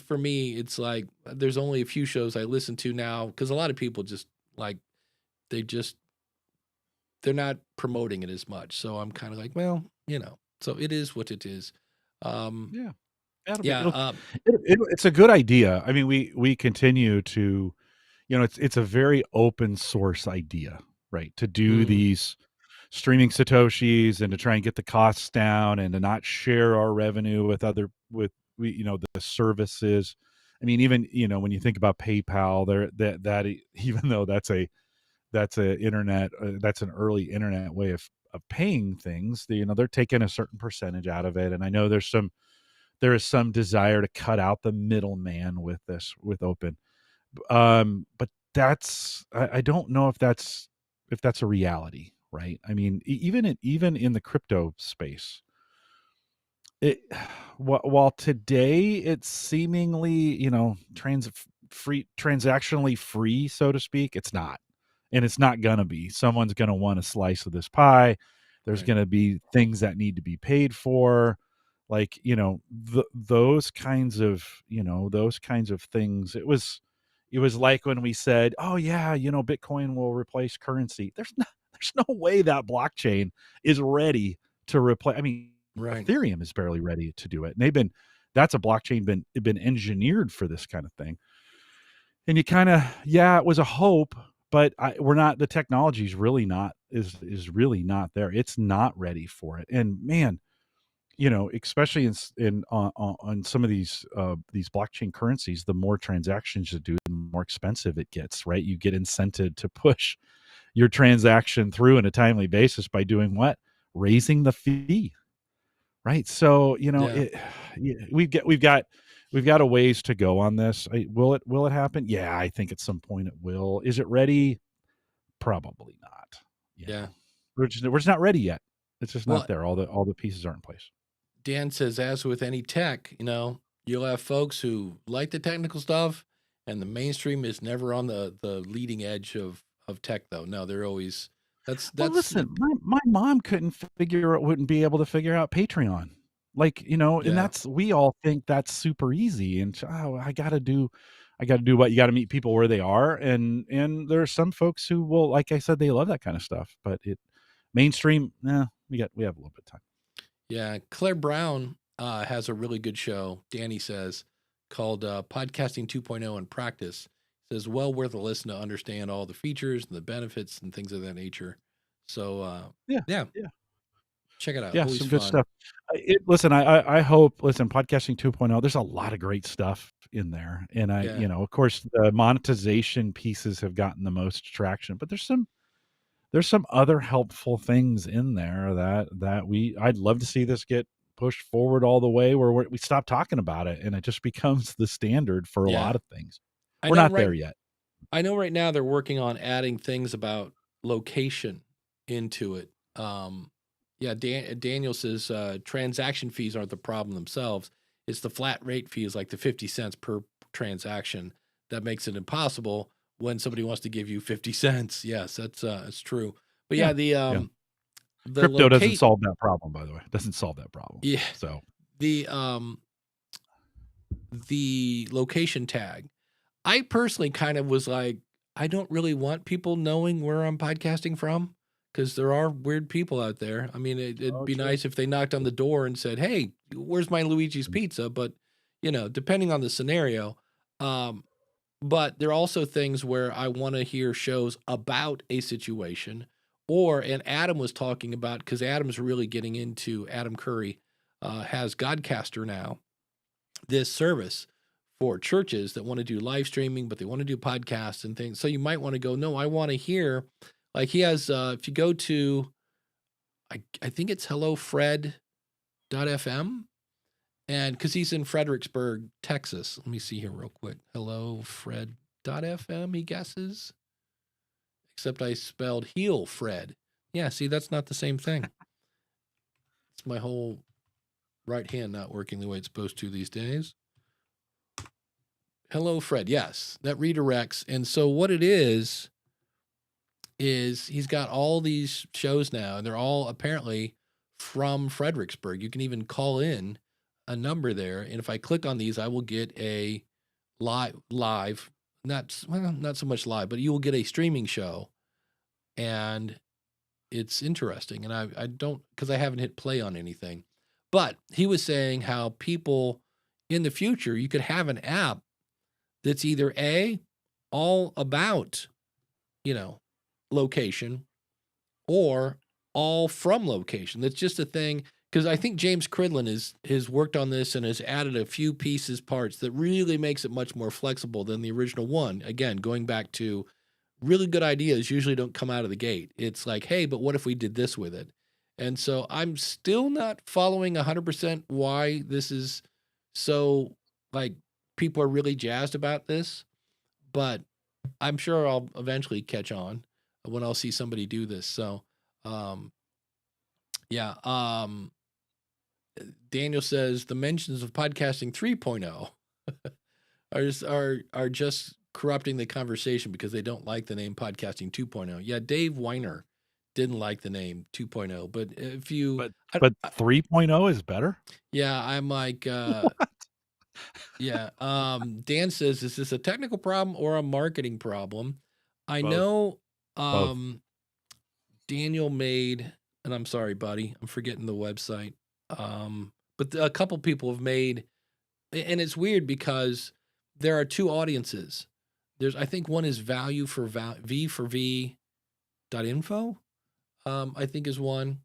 S1: for me, it's like there's only a few shows I listen to now because a lot of people just like they're not promoting it as much. So I'm kind of like, well, so it is what it is.
S2: Yeah. That'll be
S1: Yeah,
S2: it's a good idea. I mean, we continue to, it's a very open source idea, right? To do
S1: mhm,
S2: these streaming Satoshis and to try and get the costs down and to not share our revenue with the services. I mean, even, when you think about PayPal, even though that's an early internet way of paying things, they're taking a certain percentage out of it. And I know there is some desire to cut out the middleman with open. But I don't know if that's a reality, right? I mean, even in the crypto space, it while today it's seemingly, transactionally free, so to speak, it's not. And it's not gonna be. Someone's gonna want a slice of this pie. There's
S1: right,
S2: gonna be things that need to be paid for. Like, those kinds of things. It was like when we said, "Oh yeah, Bitcoin will replace currency." There's no way that blockchain is ready to replace. I mean,
S1: right,
S2: Ethereum is barely ready to do it. And that's a blockchain been engineered for this kind of thing. And you kind of, yeah, it was a hope, but we're not. The technology is really not there. It's not ready for it. And man, especially in on some of these blockchain currencies, the more transactions you do, the more expensive it gets. Right? You get incented to push your transaction through in a timely basis by doing what? Raising the fee. Right. So,
S1: yeah,
S2: yeah, we've got a ways to go on this. Will it happen? Yeah, I think at some point it will. Is it ready? Probably not.
S1: yeah.
S2: We're just not ready yet. It's just not
S1: Well,
S2: there. All the pieces aren't in place.
S1: Dan says, as with any tech, you'll have folks who like the technical stuff, and the mainstream is never on the leading edge of tech, though. No, they're always
S2: Well,
S1: that's
S2: listen, my mom wouldn't be able to figure out Patreon. Like, and
S1: yeah,
S2: we all think that's super easy. And I gotta do what you gotta meet people where they are. And there are some folks who will, like I said, they love that kind of stuff. But mainstream, we have a little bit of time.
S1: yeah. Claire Brown has a really good show. Danny says called Podcasting 2.0 in Practice. Says well worth a listen to understand all the features and the benefits and things of that nature. So
S2: Yeah.
S1: yeah,
S2: Yeah.
S1: check it out.
S2: Yeah,
S1: Always
S2: some good
S1: fun.
S2: stuff. Listen, I hope, podcasting 2.0, there's a lot of great stuff in there. And
S1: Yeah.
S2: of course, the monetization pieces have gotten the most traction, but there's some other helpful things in there I'd love to see this get pushed forward all the way where we stop talking about it and it just becomes the standard for a
S1: Yeah.
S2: lot of things.
S1: I
S2: We're
S1: know
S2: not
S1: right
S2: there yet.
S1: I know right now they're working on adding things about location into it. Yeah, Daniel says transaction fees aren't the problem themselves. It's the flat rate fees, like the 50 cents per transaction, that makes it impossible. when somebody wants to give you 50 cents. Yes, that's true. But
S2: Yeah.
S1: yeah, the
S2: Crypto doesn't
S1: locate,
S2: solve that problem, by the way. It doesn't solve that problem.
S1: yeah,
S2: So
S1: the location tag. I personally kind of was like, I don't really want people knowing where I'm podcasting from because there are weird people out there. I mean, it'd be
S2: true.
S1: nice if they knocked on the door and said, "Hey, where's my Luigi's Pizza?" But depending on the scenario, um, but there are also things where I want to hear shows about a situation, and Adam was talking about, because Adam's really getting into, Adam Curry has Godcaster now, this service for churches that want to do live streaming, but they want to do podcasts and things. So you might want to go, no, I want to hear, like he has, if you go to, I think it's hellofred.fm, and because he's in Fredericksburg, Texas. Let me see here real quick. Hellofred.fm, he guesses. Except I spelled heel Fred. Yeah, see, that's not the same thing. It's my whole right hand not working the way it's supposed to these days. Hello, Fred. Yes, that redirects. And so what it is he's got all these shows now, and they're all apparently from Fredericksburg. You can even call in a number there, and if I click on these, I will get a live, not so much live, but you will get a streaming show, and it's interesting. And I don't, because I haven't hit play on anything, but he was saying how people in the future, you could have an app that's either all about, location, or all from location. That's just a thing. Because I think James Cridlin has worked on this and has added a few parts that really makes it much more flexible than the original one. Again, going back to really good ideas usually don't come out of the gate. It's like, hey, but what if we did this with it? And so I'm still not following 100% why this is so, like, people are really jazzed about this, but I'm sure I'll eventually catch on when I'll see somebody do this. So, yeah. Daniel says the mentions of podcasting 3.0 are just corrupting the conversation because they don't like the name podcasting 2.0. Yeah, Dave Weiner didn't like the name 2.0, but if you
S2: but 3.0 is better?
S1: Yeah, I'm like yeah. Dan says, is this a technical problem or a marketing problem? I
S2: Both.
S1: know
S2: Both.
S1: Daniel made, and I'm sorry, buddy, I'm forgetting the website. But a couple people have made, and it's weird because there are two audiences. I think one is value for V for V.info, I think is one.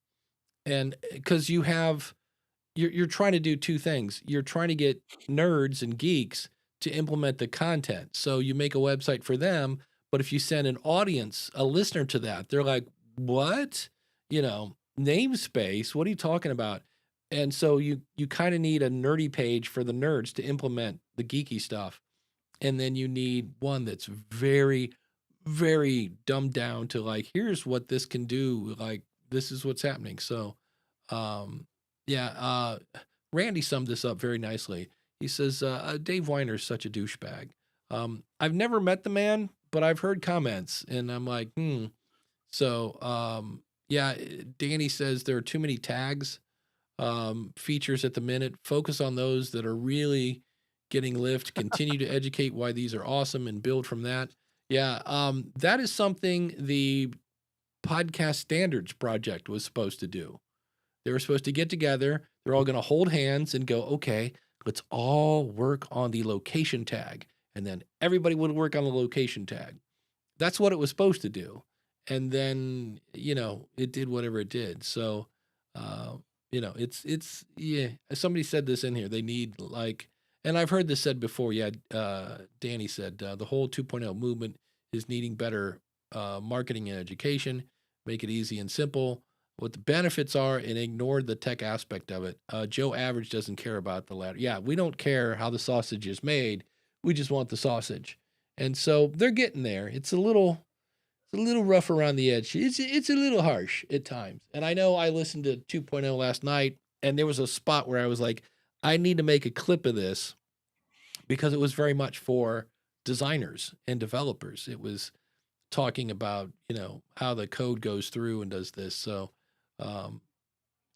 S1: And because you're trying to do two things. You're trying to get nerds and geeks to implement the content. So you make a website for them, but if you send an audience, a listener to that, they're like, what? Namespace, what are you talking about? And so you kind of need a nerdy page for the nerds to implement the geeky stuff. And then you need one that's very, very dumbed down to, like, here's what this can do. Like, this is what's happening. So, yeah, Randy summed this up very nicely. He says, Dave Weiner's such a douchebag. I've never met the man, but I've heard comments, and I'm like, So, yeah, Danny says there are too many tags, features at the minute. Focus on those that are really getting lift. Continue to educate why these are awesome and build from that. Yeah, that is something the Podcast Standards Project was supposed to do. They were supposed to get together. They're all going to hold hands and go, okay, let's all work on the location tag. And then everybody would work on the location tag. That's what it was supposed to do. And then, it did whatever it did. So, it's, yeah, somebody said this in here. They need, like, and I've heard this said before. Yeah. Danny said, the whole 2.0 movement is needing better marketing and education, make it easy and simple, what the benefits are, and ignore the tech aspect of it. Joe Average doesn't care about the latter. Yeah, we don't care how the sausage is made. We just want the sausage. And so they're getting there. It's a little rough around the edge. It's a little harsh at times. And I know I listened to 2.0 last night, and there was a spot where I was like, I need to make a clip of this because it was very much for designers and developers. It was talking about, how the code goes through and does this. So,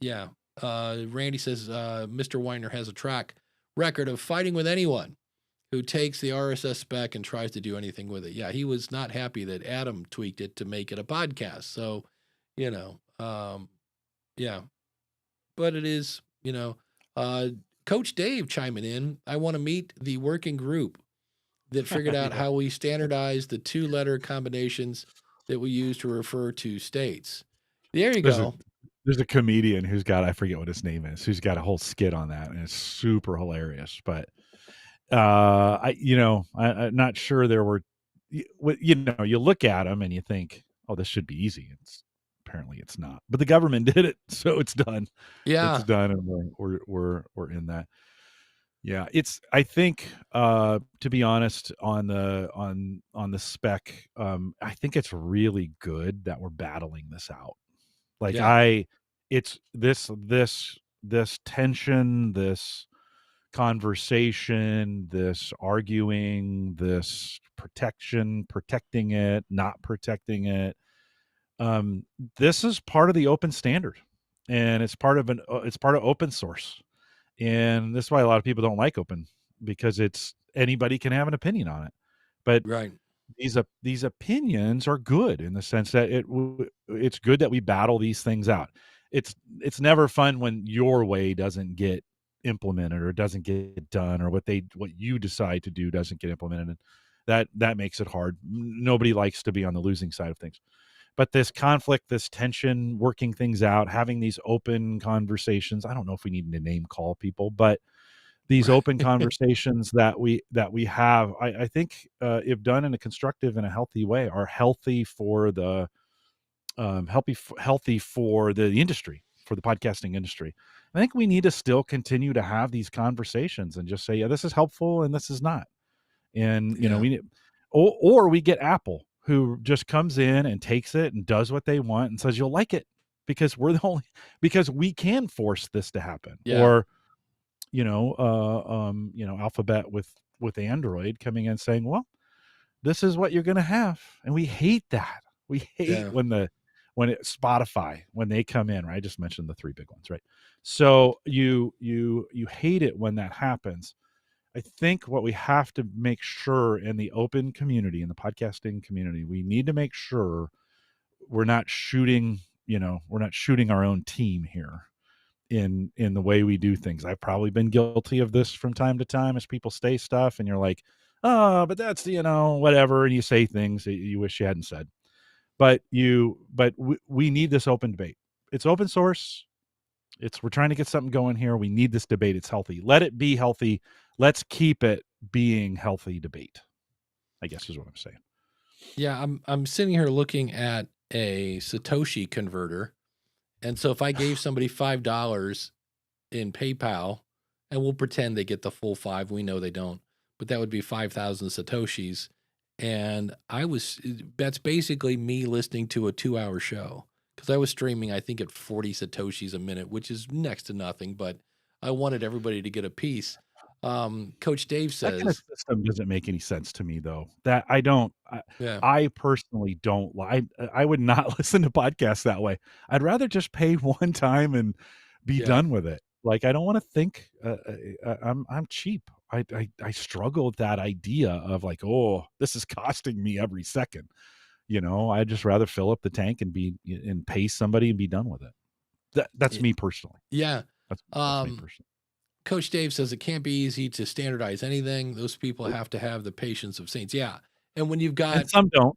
S1: yeah. Randy says, Mr. Weiner has a track record of fighting with anyone who takes the RSS spec and tries to do anything with it. Yeah, he was not happy that Adam tweaked it to make it a podcast. So, yeah, but it is, Coach Dave chiming in. I want to meet the working group that figured out how we standardize the 2-letter combinations that we use to refer to states. There you go.
S2: There's a comedian who's got, I forget what his name is, who's got a whole skit on that, and it's super hilarious. But I'm not sure there were, you look at them and you think, oh, this should be easy. Apparently it's not, but the government did it, so it's done.
S1: Yeah,
S2: it's done, and we're in that. Yeah, I think to be honest, on the spec, I think it's really good that we're battling this out. Like
S1: yeah.
S2: it's this tension, this conversation, this arguing, this protecting it, not protecting it. This is part of the open standard, and it's part of open source. And that's why a lot of people don't like open, because anybody can have an opinion on it. But
S1: Right.
S2: these opinions are good in the sense that it's good that we battle these things out. It's never fun when your way doesn't get implemented or doesn't get done, or what you decide to do doesn't get implemented. And that makes it hard. Nobody likes to be on the losing side of things. But this conflict, this tension, working things out, having these open conversations, I don't know if we need to name call people, but these open conversations that we have, I think, if done in a constructive and a healthy way, are healthy for the healthy for the industry, for the podcasting industry. I think we need to still continue to have these conversations and just say, yeah, this is helpful and this is not. And or we get Apple, who just comes in and takes it and does what they want and says you'll like it because because we can force this to happen.
S1: Yeah.
S2: Or Alphabet with Android coming in saying, well, this is what you're going to have. And we hate that. We hate when Spotify, when they come in, right? I just mentioned the 3 big ones, right? So you hate it when that happens. I think what we have to make sure in the open community, in the podcasting community, we need to make sure we're not shooting our own team here in the way we do things. I've probably been guilty of this from time to time as people say stuff and you're like, oh, but that's, whatever. And you say things that you wish you hadn't said, but we need this open debate. It's open source. We're trying to get something going here. We need this debate. It's healthy. Let it be healthy. Let's keep it being healthy debate, I guess is what I'm saying.
S1: Yeah. I'm sitting here looking at a Satoshi converter. And so if I gave somebody $5 in PayPal, and we'll pretend they get the full 5, we know they don't, but that would be 5,000 Satoshis. And that's basically me listening to a 2-hour show, because I was streaming, I think, at 40 Satoshis a minute, which is next to nothing, but I wanted everybody to get a piece. Coach Dave says
S2: that kind of system doesn't make any sense to me, though. That I personally don't like. I would not listen to podcasts that way. I'd rather just pay one time and be done with it. Like, I don't want to think I'm cheap. I struggle with that idea of like, oh, this is costing me every second. I'd just rather fill up the tank and pay somebody and be done with it. That's me personally.
S1: Yeah.
S2: That's me personally.
S1: Coach Dave says it can't be easy to standardize anything. Those people have to have the patience of saints. Yeah. And when you've got...
S2: And some don't.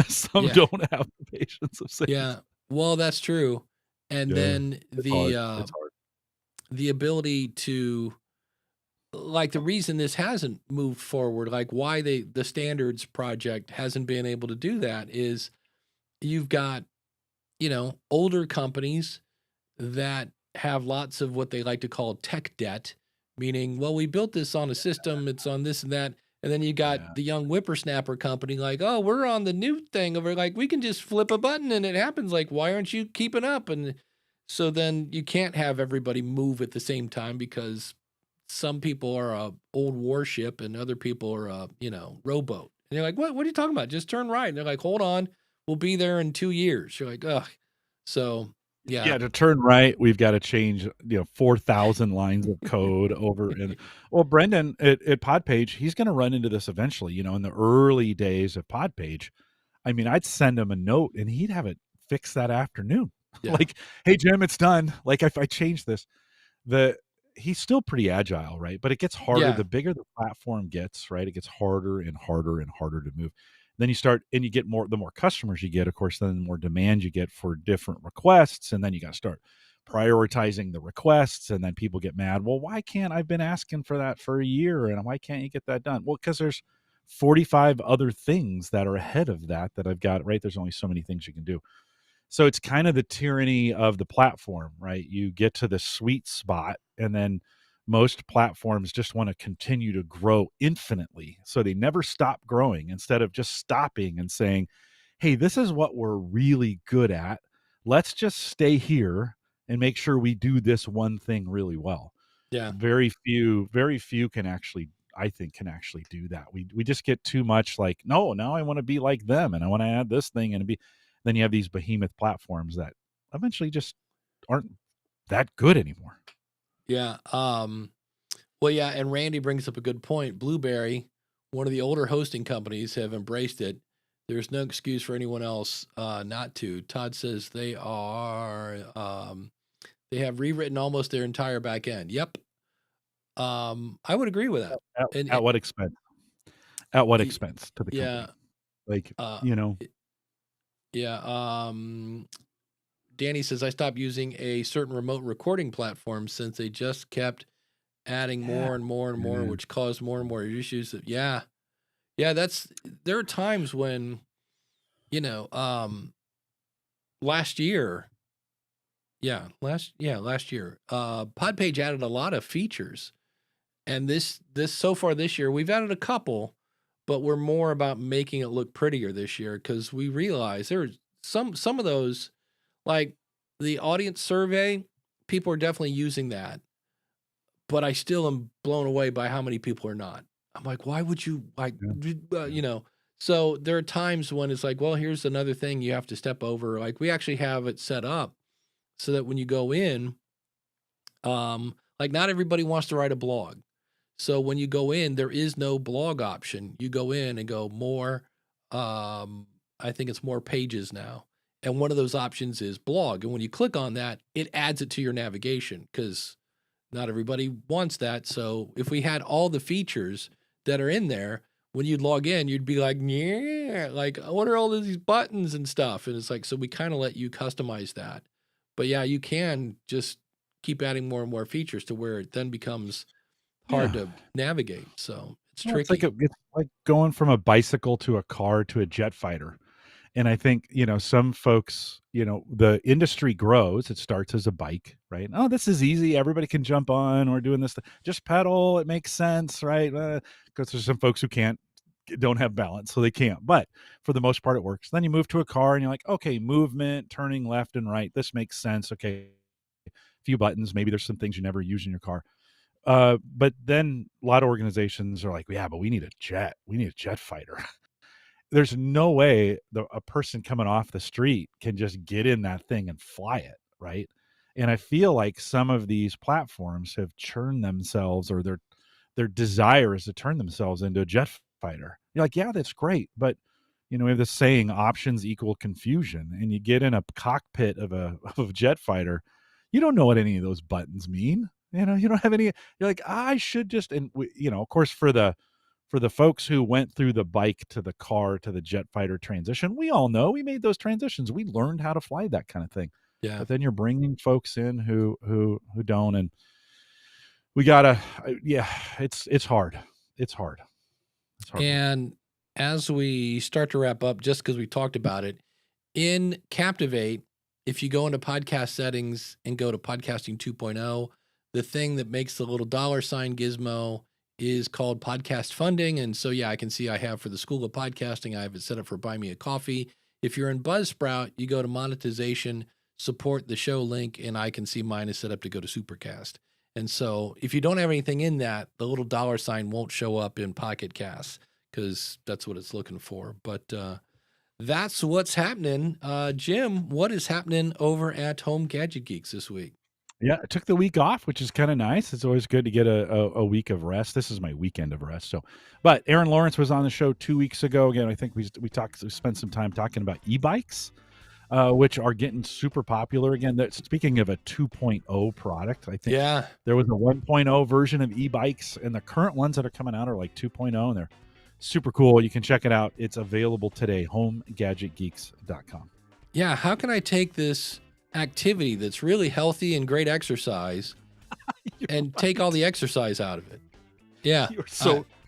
S2: Some don't have the patience of saints.
S1: Yeah. Well, that's true. And then
S2: it's hard.
S1: The ability to... Like, the reason this hasn't moved forward, like why the standards project hasn't been able to do that, is you've got, older companies that have lots of what they like to call tech debt, meaning, well, we built this on a system, it's on this and that. And then you got the young whippersnapper company like, oh, we're on the new thing over, like, we can just flip a button and it happens. Like, why aren't you keeping up? And so then you can't have everybody move at the same time because some people are a old warship and other people are a, rowboat. And you're like, what are you talking about? Just turn right. And they're like, hold on, we'll be there in 2 years. You're like, ugh. So yeah.
S2: Yeah, to turn right, we've got to change, 4,000 lines of code over. And well, Brendan at Podpage, he's going to run into this eventually. In the early days of Podpage, I mean, I'd send him a note and he'd have it fixed that afternoon.
S1: Yeah.
S2: Like, hey Jim, it's done. Like, if I change this, the he's still pretty agile, right? But it gets harder
S1: Yeah.
S2: the bigger the platform gets, right? It gets harder and harder and harder to move. Then you start and you get the more customers you get, of course, then the more demand you get for different requests. And then you got to start prioritizing the requests. And then people get mad. Well, why can't I've been asking for that for a year? And why can't you get that done? Well, because there's 45 other things that are ahead of that I've got, right? There's only so many things you can do. So it's kind of the tyranny of the platform, right? You get to the sweet spot, and then most platforms just want to continue to grow infinitely. So they never stop growing instead of just stopping and saying, hey, this is what we're really good at. Let's just stay here and make sure we do this one thing really well.
S1: Yeah.
S2: Very few can actually, I think, do that. We just get too much like, no, now I want to be like them and I want to add this thing and then you have these behemoth platforms that eventually just aren't that good anymore.
S1: Yeah. Well, yeah. And Randy brings up a good point. Blueberry, one of the older hosting companies, have embraced it. There's no excuse for anyone else not to. Todd says they have rewritten almost their entire back end. Yep. I would agree with that.
S2: At what expense? At what
S1: Y-
S2: expense to the
S1: yeah.
S2: company? Like,
S1: Yeah. Danny says I stopped using a certain remote recording platform since they just kept adding more and more and more, which caused more and more issues. Yeah. There are times when, last year, Podpage added a lot of features, and this so far this year we've added a couple, but we're more about making it look prettier this year because we realize there's some of those, like the audience survey, people are definitely using that, but I still am blown away by how many people are not. I'm like, why would you So there are times when it's like, well, here's another thing you have to step over. Like we actually have it set up so that when you go in, like not everybody wants to write a blog. So when you go in, there is no blog option. You go in and go more, I think it's more pages now. And one of those options is blog. And when you click on that, it adds it to your navigation because not everybody wants that. So if we had all the features that are in there, when you'd log in, you'd be like, yeah, like what are all these buttons and stuff? And it's like, so we kind of let you customize that. But yeah, you can just keep adding more and more features to where it then becomes hard to navigate. So it's tricky.
S2: It's like going from a bicycle to a car to a jet fighter. And I think, some folks, the industry grows. It starts as a bike, right? Oh, this is easy. Everybody can jump on. We're doing this. Just pedal. It makes sense, right? Because there's some folks who don't have balance, so they can't. But for the most part, it works. Then you move to a car and you're like, okay, movement, turning left and right. This makes sense. Okay, a few buttons. Maybe there's some things you never use in your car. But then a lot of organizations are like, yeah, but we need a jet. We need a jet fighter. There's no way a person coming off the street can just get in that thing and fly it, right? And I feel like some of these platforms have churned themselves, or their desire is to turn themselves into a jet fighter. You're like, yeah, that's great, but we have this saying, options equal confusion. And you get in a cockpit of a jet fighter, you don't know what any of those buttons mean. You don't have any. You're like, I should just, and of course, for the folks who went through the bike to the car to the jet fighter transition, we all know we made those transitions. We learned how to fly that kind of thing.
S1: Yeah.
S2: But then you're bringing folks in who don't, and we gotta. It's hard. It's hard.
S1: And as we start to wrap up, just because we talked about it, in Captivate, if you go into podcast settings and go to podcasting 2.0, the thing that makes the little $ gizmo is called podcast funding. And so, yeah, I can see I have for the School of Podcasting, I have it set up for Buy Me a Coffee. If you're in Buzzsprout, you go to Monetization, support the show link, and I can see mine is set up to go to Supercast. And so if you don't have anything in that, the little $ won't show up in Pocket Cast because that's what it's looking for. But that's what's happening. Jim, what is happening over at Home Gadget Geeks this week?
S2: Yeah, I took the week off, which is kind of nice. It's always good to get a week of rest. This is my weekend of rest. So, but Aaron Lawrence was on the show 2 weeks ago. Again, I think we spent some time talking about e-bikes, which are getting super popular again. Speaking of a 2.0 product, I think there was a 1.0 version of e-bikes, and the current ones that are coming out are like 2.0, and they're super cool. You can check it out. It's available today, homegadgetgeeks.com.
S1: Yeah, how can I take this activity that's really healthy and great exercise and take all the exercise out of it? Yeah.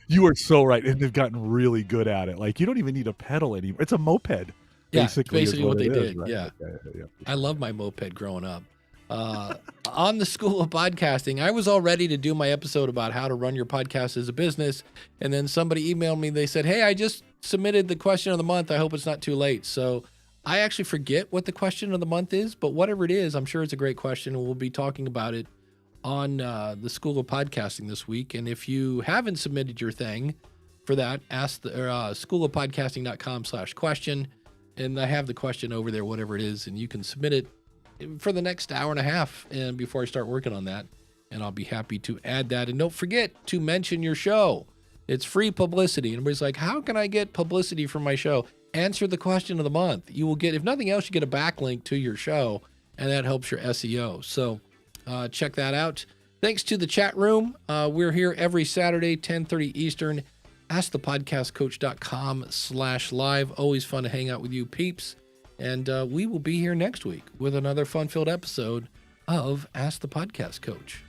S2: You are so right. And they've gotten really good at it. Like, you don't even need a pedal anymore. It's a moped.
S1: Basically what they did.
S2: Right?
S1: Yeah.
S2: Yeah.
S1: I love my moped growing up. On the School of Podcasting, I was all ready to do my episode about how to run your podcast as a business. And then somebody emailed me. They said, hey, I just submitted the question of the month. I hope it's not too late. So I actually forget what the question of the month is, but whatever it is, I'm sure it's a great question. And we'll be talking about it on the School of Podcasting this week. And if you haven't submitted your thing for that, ask the schoolofpodcasting.com/question. And I have the question over there, whatever it is, and you can submit it for the next hour and a half and before I start working on that. And I'll be happy to add that. And don't forget to mention your show. It's free publicity. And everybody's like, how can I get publicity from my show? Answer the question of the month. You will get, if nothing else, you get a backlink to your show, and that helps your SEO. So check that out. Thanks to the chat room. We're here every Saturday, 10:30 Eastern. AskThePodcastCoach.com/live. Always fun to hang out with you peeps. And we will be here next week with another fun-filled episode of Ask the Podcast Coach.